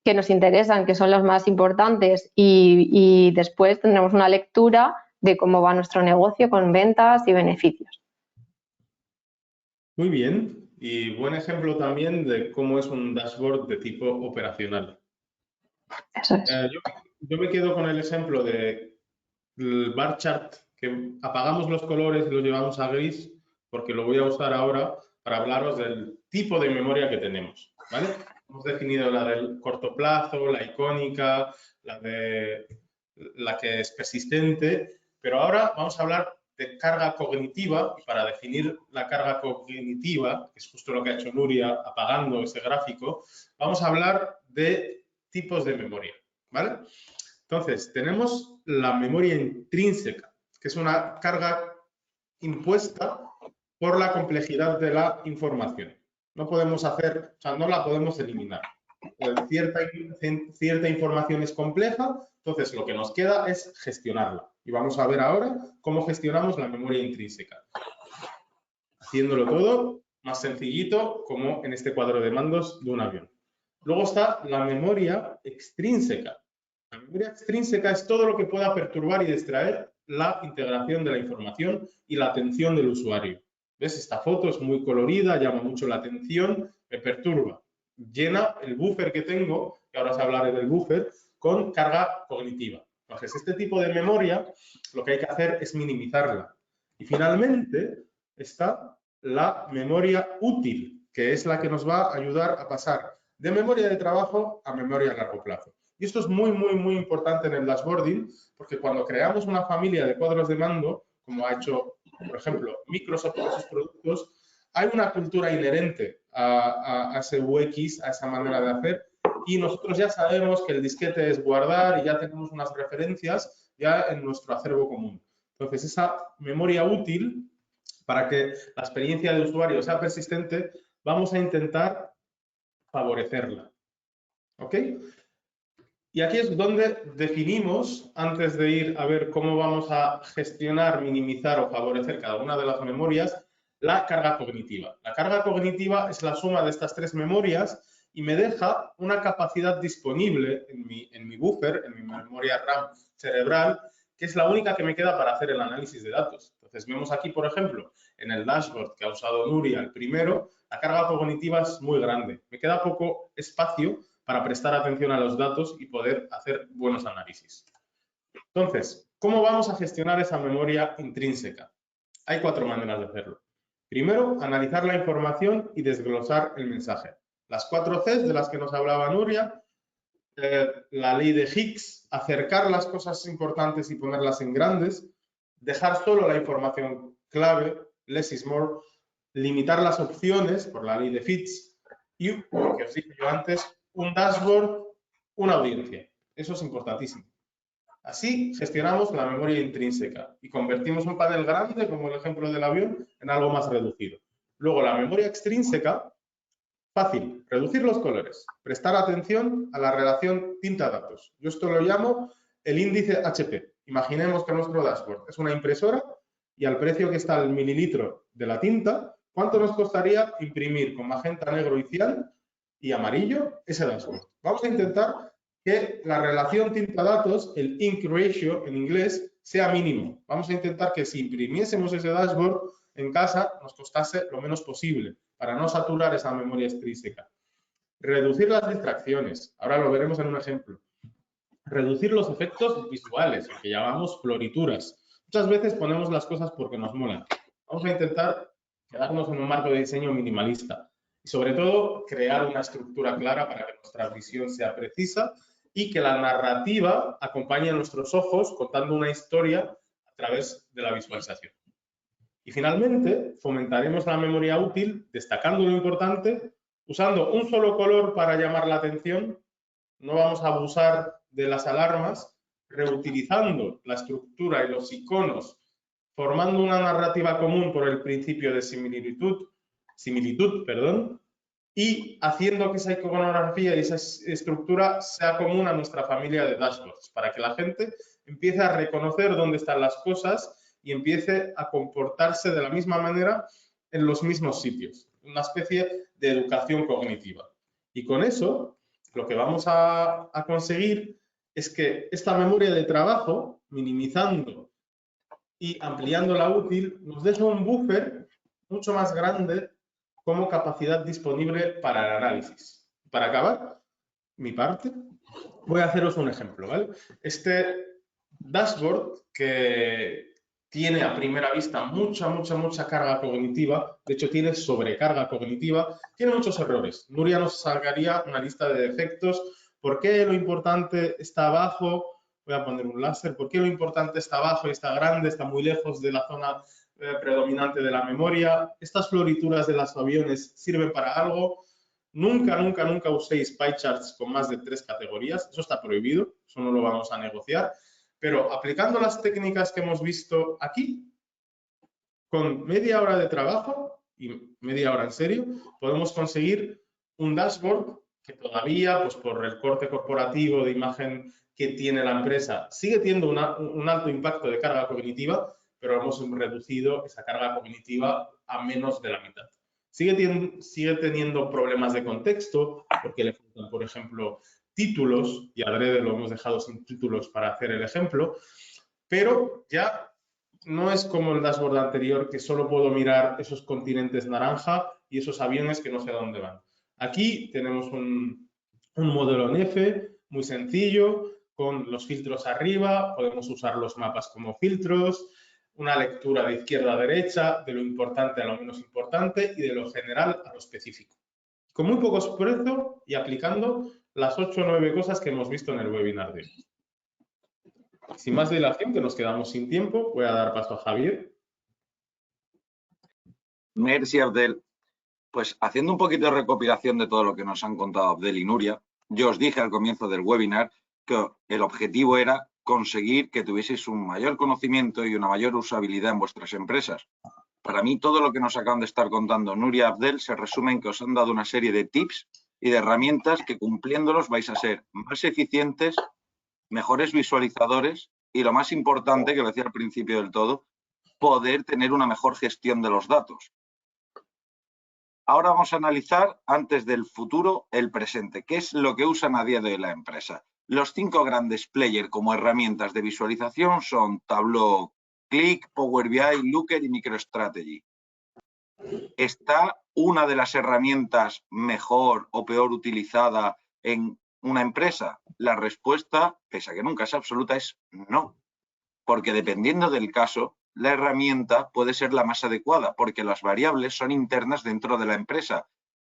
que nos interesan, que son los más importantes y después tendremos una lectura de cómo va nuestro negocio con ventas y beneficios.
Muy bien, y buen ejemplo también de cómo es un dashboard de tipo operacional.
Eso es.
Yo me quedo con el ejemplo del bar chart, que apagamos los colores y los llevamos a gris, porque lo voy a usar ahora para hablaros del tipo de memoria que tenemos, ¿vale? Hemos definido la del corto plazo, la icónica, la que es persistente, pero ahora vamos a hablar de carga cognitiva. Y para definir la carga cognitiva, que es justo lo que ha hecho Nuria apagando ese gráfico, vamos a hablar de tipos de memoria, ¿vale? Entonces, tenemos la memoria intrínseca, que es una carga impuesta por la complejidad de la información. No podemos hacer, o sea, no la podemos eliminar. Cierta información es compleja, entonces lo que nos queda es gestionarla. Y vamos a ver ahora cómo gestionamos la memoria intrínseca. Haciéndolo todo más sencillito, como en este cuadro de mandos de un avión. Luego está la memoria extrínseca. La memoria extrínseca es todo lo que pueda perturbar y distraer la integración de la información y la atención del usuario. ¿Ves? Esta foto es muy colorida, llama mucho la atención, me perturba. Llena el buffer que tengo, que ahora os hablaré del buffer, con carga cognitiva. Entonces, este tipo de memoria lo que hay que hacer es minimizarla. Y finalmente está la memoria útil, que es la que nos va a ayudar a pasar de memoria de trabajo a memoria a largo plazo. Y esto es muy, muy, muy importante en el dashboarding, porque cuando creamos una familia de cuadros de mando, como ha hecho, por ejemplo, Microsoft con sus productos, hay una cultura inherente a ese UX, a esa manera de hacer, y nosotros ya sabemos que el disquete es guardar y ya tenemos unas referencias ya en nuestro acervo común. Entonces, esa memoria útil, para que la experiencia de usuario sea persistente, vamos a intentar favorecerla. ¿Ok? Y aquí es donde definimos, antes de ir a ver cómo vamos a gestionar, minimizar o favorecer cada una de las memorias, la carga cognitiva. La carga cognitiva es la suma de estas tres memorias y me deja una capacidad disponible en mi buffer, en mi memoria RAM cerebral, que es la única que me queda para hacer el análisis de datos. Entonces, vemos aquí, por ejemplo, en el dashboard que ha usado Nuria, el primero, la carga cognitiva es muy grande. Me queda poco espacio para prestar atención a los datos y poder hacer buenos análisis. Entonces, ¿cómo vamos a gestionar esa memoria intrínseca? Hay 4 maneras de hacerlo. Primero, analizar la información y desglosar el mensaje. Las 4 Cs de las que nos hablaba Nuria, la ley de Higgs, acercar las cosas importantes y ponerlas en grandes, dejar solo la información clave, less is more, limitar las opciones por la ley de Fitts y, lo que os dije yo antes, un dashboard, una audiencia. Eso es importantísimo. Así gestionamos la memoria intrínseca y convertimos un panel grande, como el ejemplo del avión, en algo más reducido. Luego, la memoria extrínseca, fácil, reducir los colores, prestar atención a la relación tinta-datos. Yo esto lo llamo el índice HP. Imaginemos que nuestro dashboard es una impresora y al precio que está el mililitro de la tinta, ¿cuánto nos costaría imprimir con magenta, negro y cian y amarillo ese dashboard? Vamos a intentar que la relación tinta-datos, el ink ratio en inglés, sea mínimo. Vamos a intentar que si imprimiésemos ese dashboard en casa nos costase lo menos posible para no saturar esa memoria extrínseca. Reducir las distracciones. Ahora lo veremos en un ejemplo. Reducir los efectos visuales, lo que llamamos florituras. Muchas veces ponemos las cosas porque nos molan. Vamos a intentar quedarnos en un marco de diseño minimalista y sobre todo crear una estructura clara para que nuestra visión sea precisa y que la narrativa acompañe a nuestros ojos contando una historia a través de la visualización. Y finalmente, fomentaremos la memoria útil destacando lo importante, usando un solo color para llamar la atención. No vamos a abusar de las alarmas, reutilizando la estructura y los iconos, formando una narrativa común por el principio de similitud, y haciendo que esa iconografía y esa estructura sea común a nuestra familia de dashboards, para que la gente empiece a reconocer dónde están las cosas y empiece a comportarse de la misma manera en los mismos sitios. Una especie de educación cognitiva. Y con eso, lo que vamos a conseguir es que esta memoria de trabajo, minimizando y ampliando la útil, nos deja un buffer mucho más grande como capacidad disponible para el análisis. Para acabar mi parte, voy a haceros un ejemplo, ¿vale? Este dashboard que tiene a primera vista mucha carga cognitiva, de hecho tiene sobrecarga cognitiva, tiene muchos errores. Nuria nos sacaría una lista de defectos. ¿Por qué lo importante está abajo? Voy a poner un láser. ¿Por qué lo importante está abajo y está grande, está muy lejos de la zona predominante de la memoria? Estas florituras de los aviones sirven para algo. Nunca uséis pie charts con más de 3 categorías. Eso está prohibido, eso no lo vamos a negociar. Pero aplicando las técnicas que hemos visto aquí, con media hora de trabajo y media hora en serio, podemos conseguir un dashboard que todavía, pues por el corte corporativo de imagen que tiene la empresa, sigue teniendo un alto impacto de carga cognitiva, pero hemos reducido esa carga cognitiva a menos de la mitad. Sigue teniendo problemas de contexto, porque le faltan, por ejemplo, títulos, y adrede lo hemos dejado sin títulos para hacer el ejemplo, pero ya no es como el dashboard anterior que solo puedo mirar esos continentes naranja y esos aviones que no sé a dónde van. Aquí tenemos un modelo en F, muy sencillo, con los filtros arriba, podemos usar los mapas como filtros, una lectura de izquierda a derecha, de lo importante a lo menos importante y de lo general a lo específico. Con muy poco esfuerzo y aplicando las 8 o 9 cosas que hemos visto en el webinar de hoy. Sin más dilación, que nos quedamos sin tiempo, voy a dar paso a Javier.
Merci, Abdel. Pues haciendo un poquito de recopilación de todo lo que nos han contado Abdel y Nuria, yo os dije al comienzo del webinar que el objetivo era conseguir que tuvieseis un mayor conocimiento y una mayor usabilidad en vuestras empresas. Para mí, todo lo que nos acaban de estar contando Nuria y Abdel se resume en que os han dado una serie de tips y de herramientas que cumpliéndolos vais a ser más eficientes, mejores visualizadores y lo más importante, que lo decía al principio del todo, poder tener una mejor gestión de los datos. Ahora vamos a analizar, antes del futuro, el presente. ¿Qué es lo que usan a día de hoy la empresa? Los 5 grandes players como herramientas de visualización son Tableau, Qlik, Power BI, Looker y MicroStrategy. ¿Está una de las herramientas mejor o peor utilizada en una empresa? La respuesta, pese a que nunca es absoluta, es no. Porque dependiendo del caso, la herramienta puede ser la más adecuada, porque las variables son internas dentro de la empresa.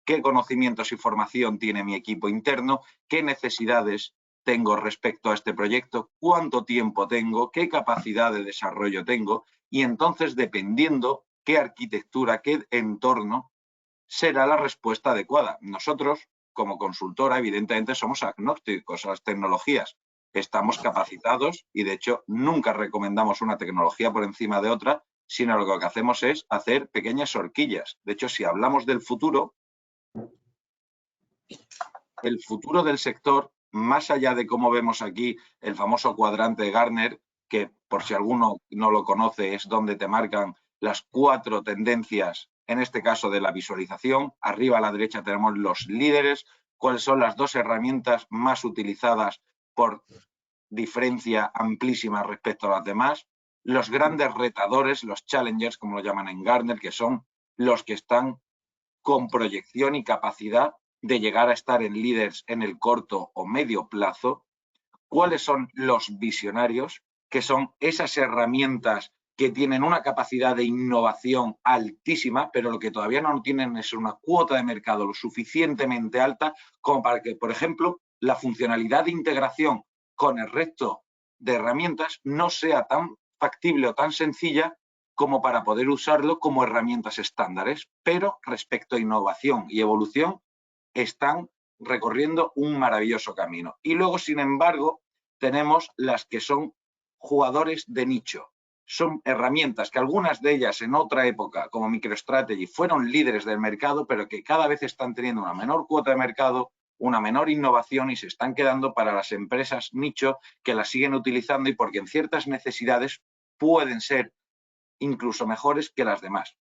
¿Qué conocimientos y formación tiene mi equipo interno? ¿Qué necesidades tengo respecto a este proyecto? ¿Cuánto tiempo tengo? ¿Qué capacidad de desarrollo tengo? Y entonces, dependiendo qué arquitectura, qué entorno, será la respuesta adecuada. Nosotros, como consultora, evidentemente somos agnósticos a las tecnologías. Estamos capacitados y, de hecho, nunca recomendamos una tecnología por encima de otra, sino lo que hacemos es hacer pequeñas horquillas. De hecho, si hablamos del futuro, el futuro del sector, más allá de cómo vemos aquí el famoso cuadrante de Gartner, que por si alguno no lo conoce, es donde te marcan las 4 tendencias, en este caso de la visualización. Arriba a la derecha tenemos los líderes, cuáles son las 2 herramientas más utilizadas por diferencia amplísima respecto a las demás. Los grandes retadores, los challengers, como lo llaman en Gartner, que son los que están con proyección y capacidad de llegar a estar en líderes en el corto o medio plazo. ¿Cuáles son los visionarios? Que son esas herramientas que tienen una capacidad de innovación altísima, pero lo que todavía no tienen es una cuota de mercado lo suficientemente alta como para que, por ejemplo, la funcionalidad de integración con el resto de herramientas no sea tan factible o tan sencilla como para poder usarlo como herramientas estándares, pero respecto a innovación y evolución están recorriendo un maravilloso camino. Y luego, sin embargo, tenemos las que son jugadores de nicho. Son herramientas que algunas de ellas en otra época, como MicroStrategy, fueron líderes del mercado, pero que cada vez están teniendo una menor cuota de mercado, una menor innovación y se están quedando para las empresas nicho que las siguen utilizando y porque en ciertas necesidades pueden ser incluso mejores que las demás.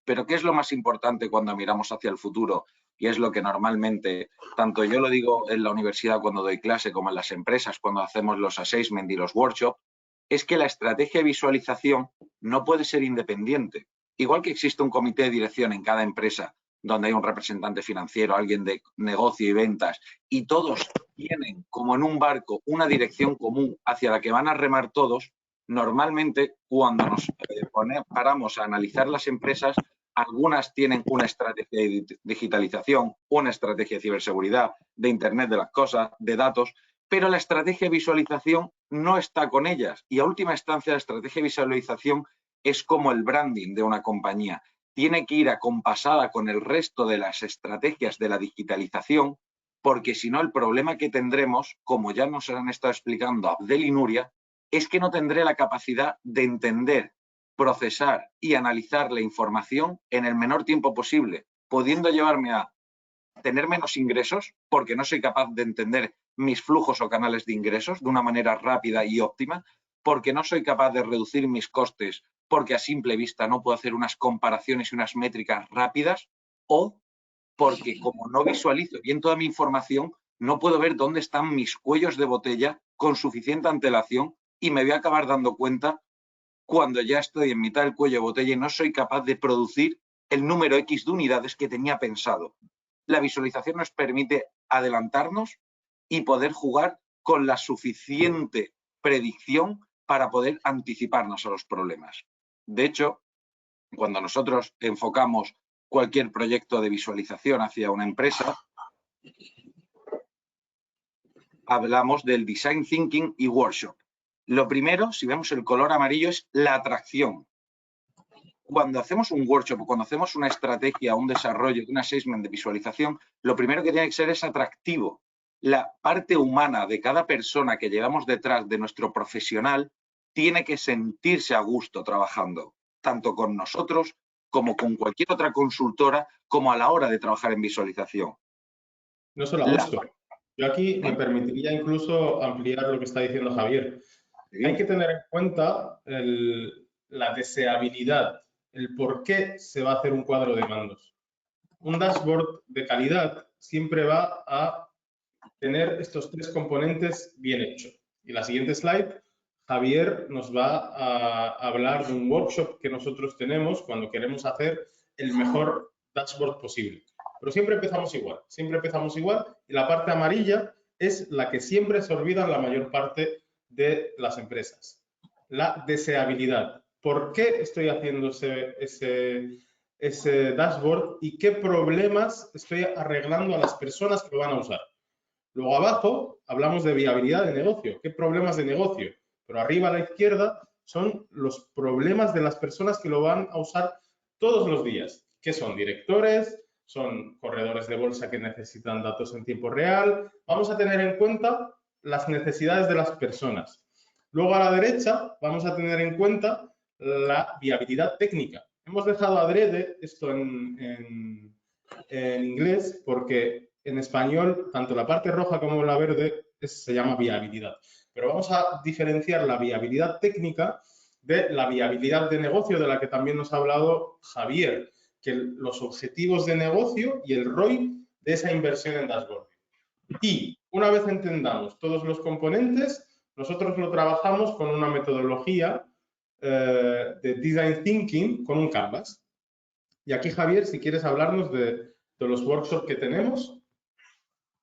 Pero ¿qué es lo más importante cuando miramos hacia el futuro? Y es lo que normalmente, tanto yo lo digo en la universidad cuando doy clase como en las empresas cuando hacemos los assessment y los workshops, es que la estrategia de visualización no puede ser independiente. Igual que existe un comité de dirección en cada empresa donde hay un representante financiero, alguien de negocio y ventas, y todos tienen, como en un barco, una dirección común hacia la que van a remar todos, normalmente cuando nos paramos a analizar las empresas, algunas tienen una estrategia de digitalización, una estrategia de ciberseguridad, de Internet de las cosas, de datos, pero la estrategia de visualización no está con ellas. Y a última instancia, la estrategia de visualización es como el branding de una compañía. Tiene que ir acompasada con el resto de las estrategias de la digitalización, porque si no, el problema que tendremos, como ya nos han estado explicando Abdel y Nuria, es que no tendré la capacidad de entender, procesar y analizar la información en el menor tiempo posible, pudiendo llevarme a tener menos ingresos porque no soy capaz de entender mis flujos o canales de ingresos de una manera rápida y óptima, porque no soy capaz de reducir mis costes porque a simple vista no puedo hacer unas comparaciones y unas métricas rápidas, o porque como no visualizo bien toda mi información, no puedo ver dónde están mis cuellos de botella con suficiente antelación y me voy a acabar dando cuenta cuando ya estoy en mitad del cuello de botella y no soy capaz de producir el número X de unidades que tenía pensado. La visualización nos permite adelantarnos y poder jugar con la suficiente predicción para poder anticiparnos a los problemas. De hecho, cuando nosotros enfocamos cualquier proyecto de visualización hacia una empresa, hablamos del Design Thinking y Workshop. Lo primero, si vemos el color amarillo, es la atracción. Cuando hacemos un workshop o cuando hacemos una estrategia, un desarrollo, un assessment de visualización, lo primero que tiene que ser es atractivo. La parte humana de cada persona que llevamos detrás de nuestro profesional tiene que sentirse a gusto trabajando, tanto con nosotros como con cualquier otra consultora, como a la hora de trabajar en visualización.
No solo a gusto. Yo aquí me permitiría incluso ampliar lo que está diciendo Javier.
¿Sí?
Hay que tener en cuenta la deseabilidad, el por qué se va a hacer un cuadro de mandos. Un dashboard de calidad siempre va a tener estos tres componentes bien hechos. Y la siguiente slide, Javier nos va a hablar de un workshop que nosotros tenemos cuando queremos hacer el mejor dashboard posible. Pero siempre empezamos igual y la parte amarilla es la que siempre se olvida en la mayor parte de las empresas. La deseabilidad. ¿Por qué estoy haciendo ese dashboard y qué problemas estoy arreglando a las personas que lo van a usar? Luego abajo hablamos de viabilidad de negocio. ¿Qué problemas de negocio? Pero arriba a la izquierda son los problemas de las personas que lo van a usar todos los días. ¿Qué son? Directores, son corredores de bolsa que necesitan datos en tiempo real. Vamos a tener en cuenta las necesidades de las personas. Luego a la derecha vamos a tener en cuenta la viabilidad técnica. Hemos dejado adrede esto en inglés porque en español tanto la parte roja como la verde se llama viabilidad. Pero vamos a diferenciar la viabilidad técnica de la viabilidad de negocio, de la que también nos ha hablado Javier, que los objetivos de negocio y el ROI de esa inversión en dashboard. Y una vez entendamos todos los componentes, nosotros lo trabajamos con una metodología de Design Thinking con un Canvas. Y aquí, Javier, si quieres hablarnos de los workshops que tenemos.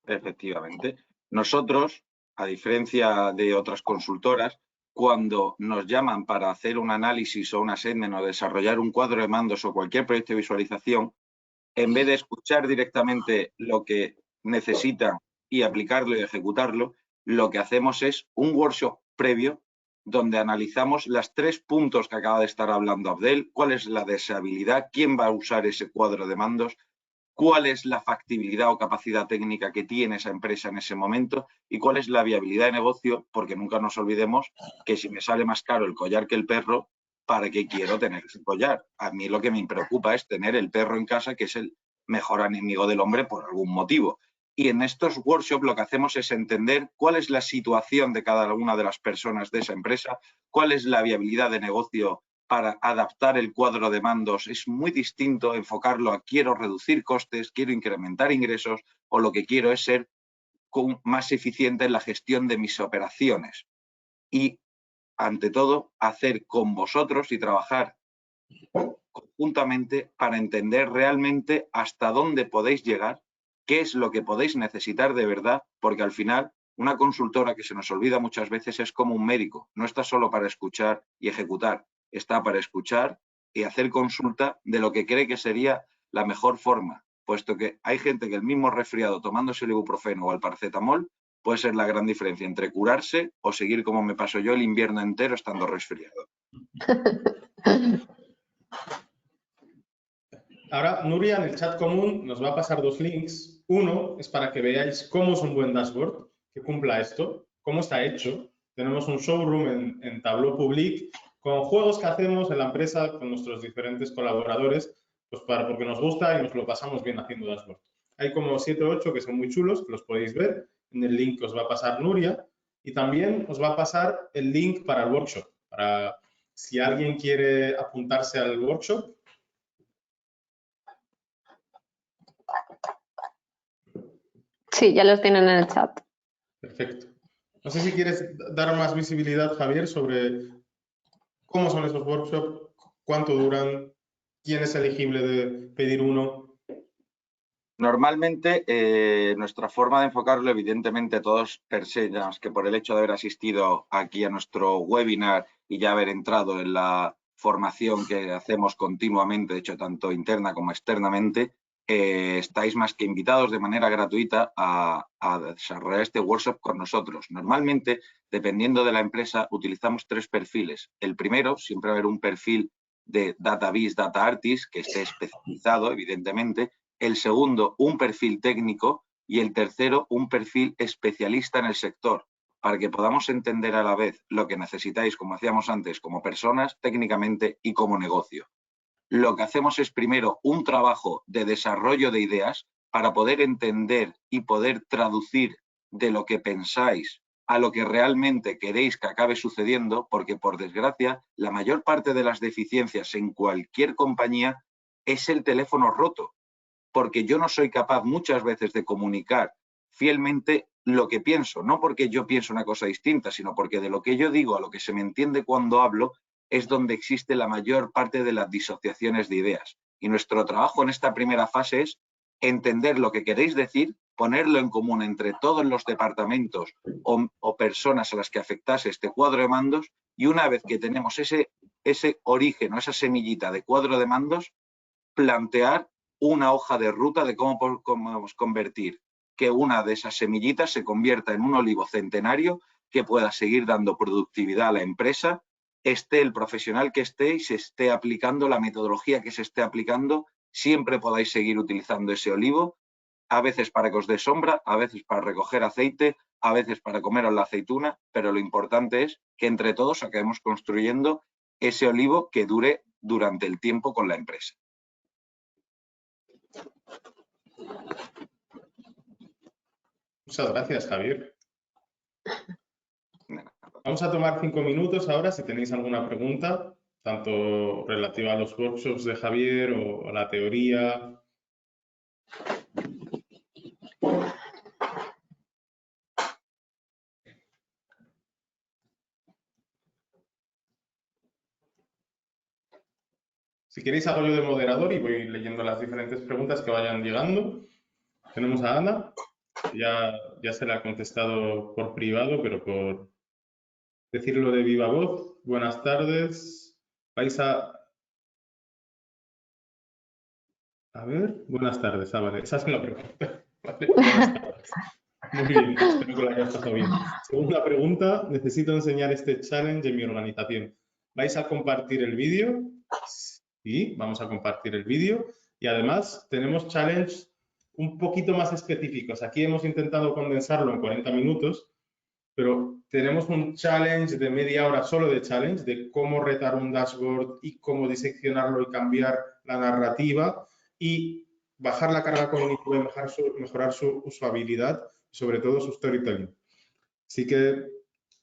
Efectivamente. Nosotros, a diferencia de otras consultoras, cuando nos llaman para hacer un análisis o un assessment o desarrollar un cuadro de mandos o cualquier proyecto de visualización, en vez de escuchar directamente lo que necesitan y aplicarlo y ejecutarlo, lo que hacemos es un workshop previo donde analizamos los 3 puntos que acaba de estar hablando Abdel, cuál es la deseabilidad, quién va a usar ese cuadro de mandos, cuál es la factibilidad o capacidad técnica que tiene esa empresa en ese momento y cuál es la viabilidad de negocio, porque nunca nos olvidemos que si me sale más caro el collar que el perro, ¿para qué quiero tener ese collar? A mí lo que me preocupa es tener el perro en casa, que es el mejor enemigo del hombre por algún motivo. Y en estos workshops lo que hacemos es entender cuál es la situación de cada una de las personas de esa empresa, cuál es la viabilidad de negocio para adaptar el cuadro de mandos. Es muy distinto enfocarlo a quiero reducir costes, quiero incrementar ingresos o lo que quiero es ser más eficiente en la gestión de mis operaciones. Y, ante todo, hacer con vosotros y trabajar conjuntamente para entender realmente hasta dónde podéis llegar, qué es lo que podéis necesitar de verdad, porque al final una consultora, que se nos olvida muchas veces, es como un médico, no está solo para escuchar y ejecutar, está para escuchar y hacer consulta de lo que cree que sería la mejor forma, puesto que hay gente que el mismo resfriado tomándose el ibuprofeno o el paracetamol puede ser la gran diferencia entre curarse o seguir como me paso yo el invierno entero estando resfriado.
Ahora, Nuria, en el chat común nos va a pasar 2 links. Uno es para que veáis cómo es un buen dashboard, que cumpla esto, cómo está hecho. Tenemos un showroom en Tableau Public con juegos que hacemos en la empresa con nuestros diferentes colaboradores, pues porque nos gusta y nos lo pasamos bien haciendo dashboard. Hay como 7 o 8 que son muy chulos, que los podéis ver. En el link que os va a pasar Nuria. Y también os va a pasar el link para el workshop, para si alguien quiere apuntarse al workshop.
Sí, ya los tienen en el chat.
Perfecto. No sé si quieres dar más visibilidad, Javier, sobre cómo son esos workshops, cuánto duran, quién es elegible de pedir uno.
Normalmente, nuestra forma de enfocarlo, evidentemente, todos personas que por el hecho de haber asistido aquí a nuestro webinar y ya haber entrado en la formación que hacemos continuamente, de hecho, tanto interna como externamente, estáis más que invitados de manera gratuita a desarrollar este workshop con nosotros. Normalmente, dependiendo de la empresa, utilizamos 3 perfiles. El primero, siempre va a haber un perfil de DataVis, Data Artist, que esté especializado, evidentemente. El segundo, un perfil técnico, y el tercero, un perfil especialista en el sector, para que podamos entender a la vez lo que necesitáis, como hacíamos antes, como personas, técnicamente y como negocio. Lo que hacemos es primero un trabajo de desarrollo de ideas para poder entender y poder traducir de lo que pensáis a lo que realmente queréis que acabe sucediendo, porque por desgracia la mayor parte de las deficiencias en cualquier compañía es el teléfono roto, porque yo no soy capaz muchas veces de comunicar fielmente lo que pienso, no porque yo pienso una cosa distinta, sino porque de lo que yo digo a lo que se me entiende cuando hablo es donde existe la mayor parte de las disociaciones de ideas. Y nuestro trabajo en esta primera fase es entender lo que queréis decir, ponerlo en común entre todos los departamentos o personas a las que afectase este cuadro de mandos, y una vez que tenemos ese origen o esa semillita de cuadro de mandos, plantear una hoja de ruta de cómo podemos convertir que una de esas semillitas se convierta en un olivo centenario que pueda seguir dando productividad a la empresa, esté el profesional que esté y se esté aplicando la metodología que se esté aplicando, siempre podáis seguir utilizando ese olivo, a veces para que os dé sombra, a veces para recoger aceite, a veces para comeros la aceituna, pero lo importante es que entre todos acabemos construyendo ese olivo que dure durante el tiempo con la empresa.
Muchas gracias, Javier. Vamos a tomar 5 minutos ahora si tenéis alguna pregunta, tanto relativa a los workshops de Javier o a la teoría. Si queréis hago yo de moderador y voy leyendo las diferentes preguntas que vayan llegando. Tenemos a Ana, ya se la ha contestado por privado, pero por decirlo de viva voz. Buenas tardes. Vais a ver, buenas tardes. Vale, esa es la pregunta. Vale, buenas tardes. Muy bien, espero que lo hayas pasado bien. Segunda pregunta, necesito enseñar este challenge en mi organización. ¿Vais a compartir el vídeo? Sí, vamos a compartir el vídeo. Y además tenemos challenges un poquito más específicos. Aquí hemos intentado condensarlo en 40 minutos, pero tenemos un challenge de media hora solo de challenge, de cómo retar un dashboard y cómo diseccionarlo y cambiar la narrativa y bajar la carga cognitiva y mejorar su usabilidad, sobre todo su storytelling. Así que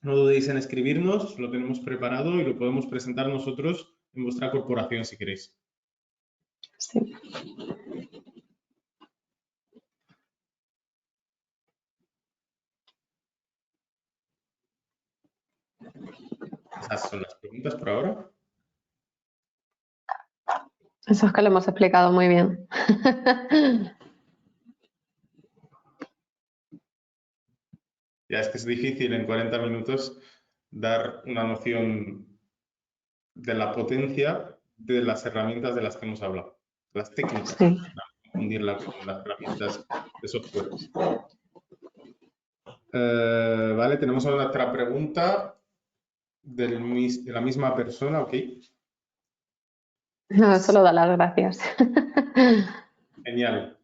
no dudéis en escribirnos, lo tenemos preparado y lo podemos presentar nosotros en vuestra corporación si queréis.
Sí.
Esas son las preguntas por ahora.
Eso es que lo hemos explicado muy bien.
Ya es que es difícil en 40 minutos dar una noción de la potencia de las herramientas de las que hemos hablado, las técnicas,
Sí.
para confundirla con las herramientas de software. Vale, tenemos otra pregunta de la misma persona, ok.
No, solo da las gracias.
Genial.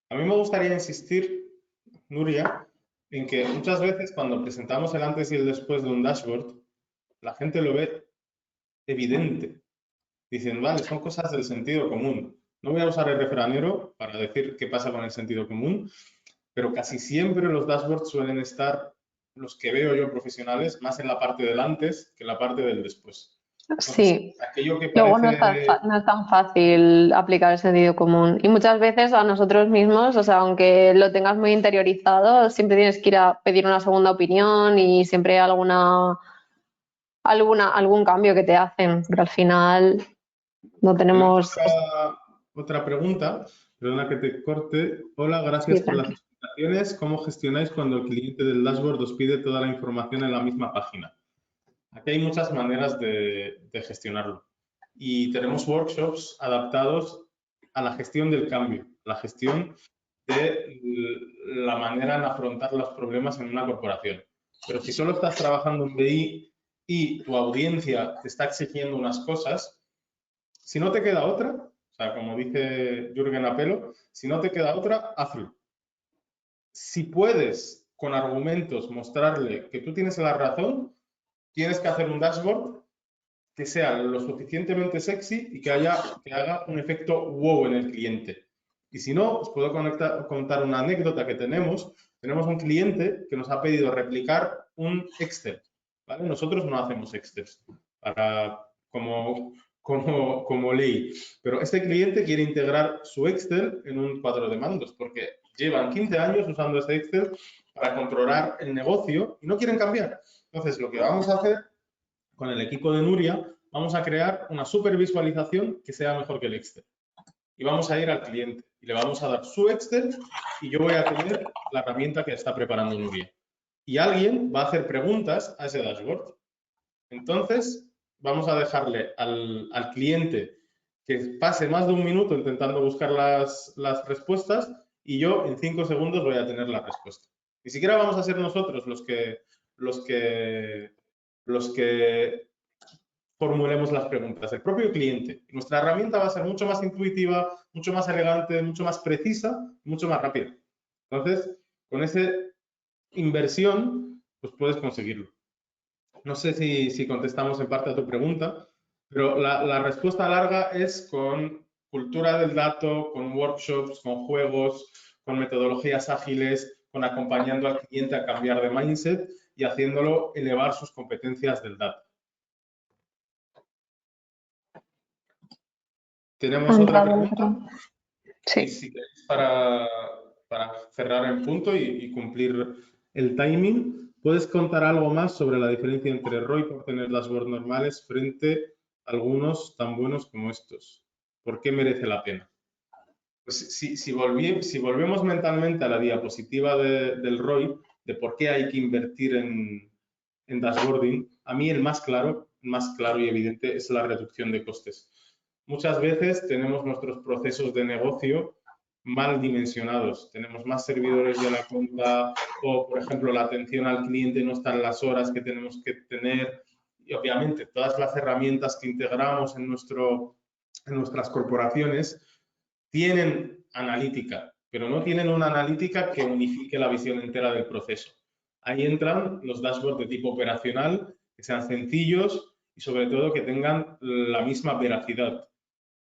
A mí me gustaría insistir, Nuria, en que muchas veces cuando presentamos el antes y el después de un dashboard, la gente lo ve evidente. Dicen, vale, son cosas del sentido común. No voy a usar el refranero para decir qué pasa con el sentido común, pero casi siempre los dashboards suelen estar, los que veo yo profesionales, más en la parte del antes que en la parte del después. Entonces,
Sí.
aquello que
Luego no
parece...
es tan fácil aplicar el sentido común. Y muchas veces a nosotros mismos, o sea, aunque lo tengas muy interiorizado, siempre tienes que ir a pedir una segunda opinión y siempre hay algún cambio que te hacen, pero al final no tenemos...
Otra pregunta, perdona que te corte. Hola, gracias
Sí,
por las
tranqui.
explicaciones. ¿Cómo gestionáis cuando el cliente del dashboard os pide toda la información en la misma página? Aquí hay muchas maneras de gestionarlo y tenemos workshops adaptados a la gestión del cambio, la gestión de la manera en afrontar los problemas en una corporación. Pero si solo estás trabajando en BI y tu audiencia te está exigiendo unas cosas, si no te queda otra, o sea, como dice Jürgen Apelo, si no te queda otra, hazlo. Si puedes con argumentos mostrarle que tú tienes la razón, tienes que hacer un dashboard que sea lo suficientemente sexy y que haga un efecto wow en el cliente. Y si no, os puedo contar una anécdota que tenemos. Tenemos un cliente que nos ha pedido replicar un Excel, ¿vale? Nosotros no hacemos Excel como ley, pero este cliente quiere integrar su Excel en un cuadro de mandos porque llevan 15 años usando ese Excel para controlar el negocio y no quieren cambiar. Entonces, lo que vamos a hacer con el equipo de Nuria, vamos a crear una super visualización que sea mejor que el Excel. Y vamos a ir al cliente y le vamos a dar su Excel y yo voy a tener la herramienta que está preparando Nuria. Y alguien va a hacer preguntas a ese dashboard. Entonces, vamos a dejarle al cliente que pase más de un minuto intentando buscar las respuestas y yo en 5 segundos voy a tener la respuesta. Ni siquiera vamos a ser nosotros los que formulemos las preguntas, el propio cliente. Nuestra herramienta va a ser mucho más intuitiva, mucho más elegante, mucho más precisa, mucho más rápida. Entonces, con esa inversión, pues puedes conseguirlo. No sé si contestamos en parte a tu pregunta, pero la respuesta larga es con cultura del dato, con workshops, con juegos, con metodologías ágiles, con acompañando al cliente a cambiar de mindset y haciéndolo elevar sus competencias del dato. Tenemos otra pregunta.
Sí.
Y si queréis para cerrar en punto y cumplir el timing, ¿puedes contar algo más sobre la diferencia entre ROI por tener dashboards normales frente a algunos tan buenos como estos? ¿Por qué merece la pena? Pues si volvemos mentalmente a la diapositiva del ROI, de por qué hay que invertir en dashboarding, a mí el más claro y evidente es la reducción de costes. Muchas veces tenemos nuestros procesos de negocio mal dimensionados. Tenemos más servidores de la cuenta o, por ejemplo, la atención al cliente no está en las horas que tenemos que tener. Y, obviamente, todas las herramientas que integramos en nuestras corporaciones tienen analítica, pero no tienen una analítica que unifique la visión entera del proceso. Ahí entran los dashboards de tipo operacional, que sean sencillos y sobre todo que tengan la misma veracidad.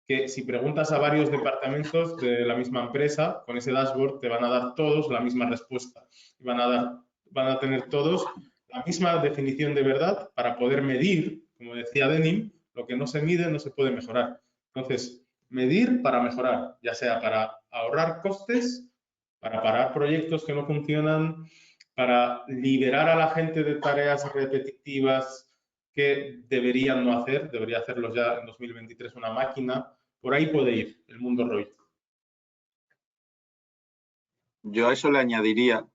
Que si preguntas a varios departamentos de la misma empresa, con ese dashboard te van a dar todos la misma respuesta. Y van a tener todos la misma definición de verdad para poder medir, como decía Denim, lo que no se mide no se puede mejorar. Entonces, medir para mejorar, ya sea para ahorrar costes, para parar proyectos que no funcionan, para liberar a la gente de tareas repetitivas que deberían no hacer, debería hacerlos ya en 2023 una máquina. Por ahí puede ir el mundo ROI.
Yo a eso le añadiría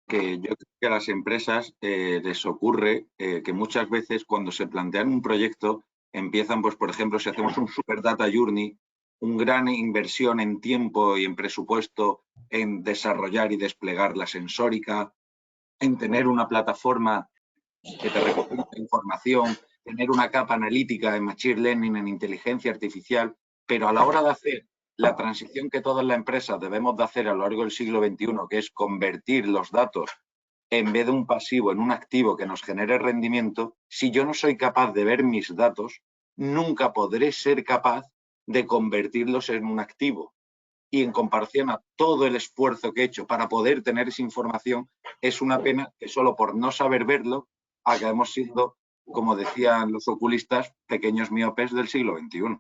que yo creo que a las empresas les ocurre que muchas veces cuando se plantean un proyecto empiezan, pues por ejemplo, si hacemos un Super Data Journey, una gran inversión en tiempo y en presupuesto en desarrollar y desplegar la sensórica, en tener una plataforma que te recoge información, tener una capa analítica en Machine Learning, en inteligencia artificial, pero a la hora de hacer la transición que todas las empresas debemos de hacer a lo largo del siglo XXI, que es convertir los datos en vez de un pasivo en un activo que nos genere rendimiento, si yo no soy capaz de ver mis datos, nunca podré ser capaz de convertirlos en un activo. Y en comparación a todo el esfuerzo que he hecho para poder tener esa información, es una pena que solo por no saber verlo acabemos siendo, como decían los oculistas, pequeños miopes del siglo XXI.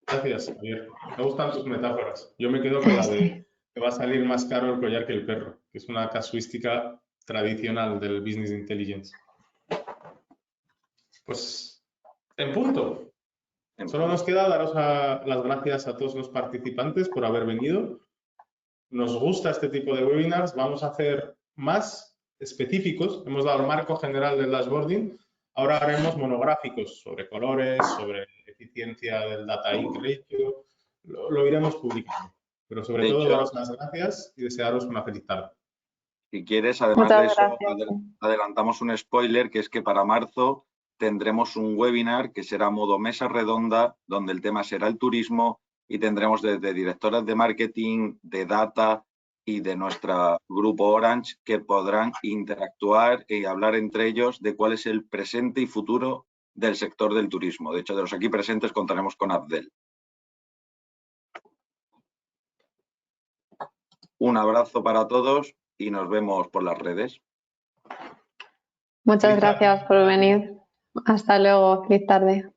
Gracias, Javier. Me gustan tus metáforas. Yo me quedo con la de que va a salir más caro el collar que el perro, que es una casuística tradicional del Business Intelligence. Pues en punto. Solo nos queda daros las gracias a todos los participantes por haber venido. Nos gusta este tipo de webinars. Vamos a hacer más específicos. Hemos dado el marco general del dashboarding. Ahora haremos monográficos sobre colores, sobre eficiencia del Data Inc. Ratio. Lo iremos publicando. Pero sobre todo, daros las gracias y desearos una feliz tarde.
Si quieres, además de eso, adelantamos un spoiler, que es que para marzo tendremos un webinar que será modo mesa redonda, donde el tema será el turismo y tendremos desde directoras de marketing, de data y de nuestro grupo Orange que podrán interactuar y hablar entre ellos de cuál es el presente y futuro del sector del turismo. De hecho, de los aquí presentes contaremos con Abdel. Un abrazo para todos y nos vemos por las redes.
Muchas gracias por venir. Hasta luego. Feliz tarde.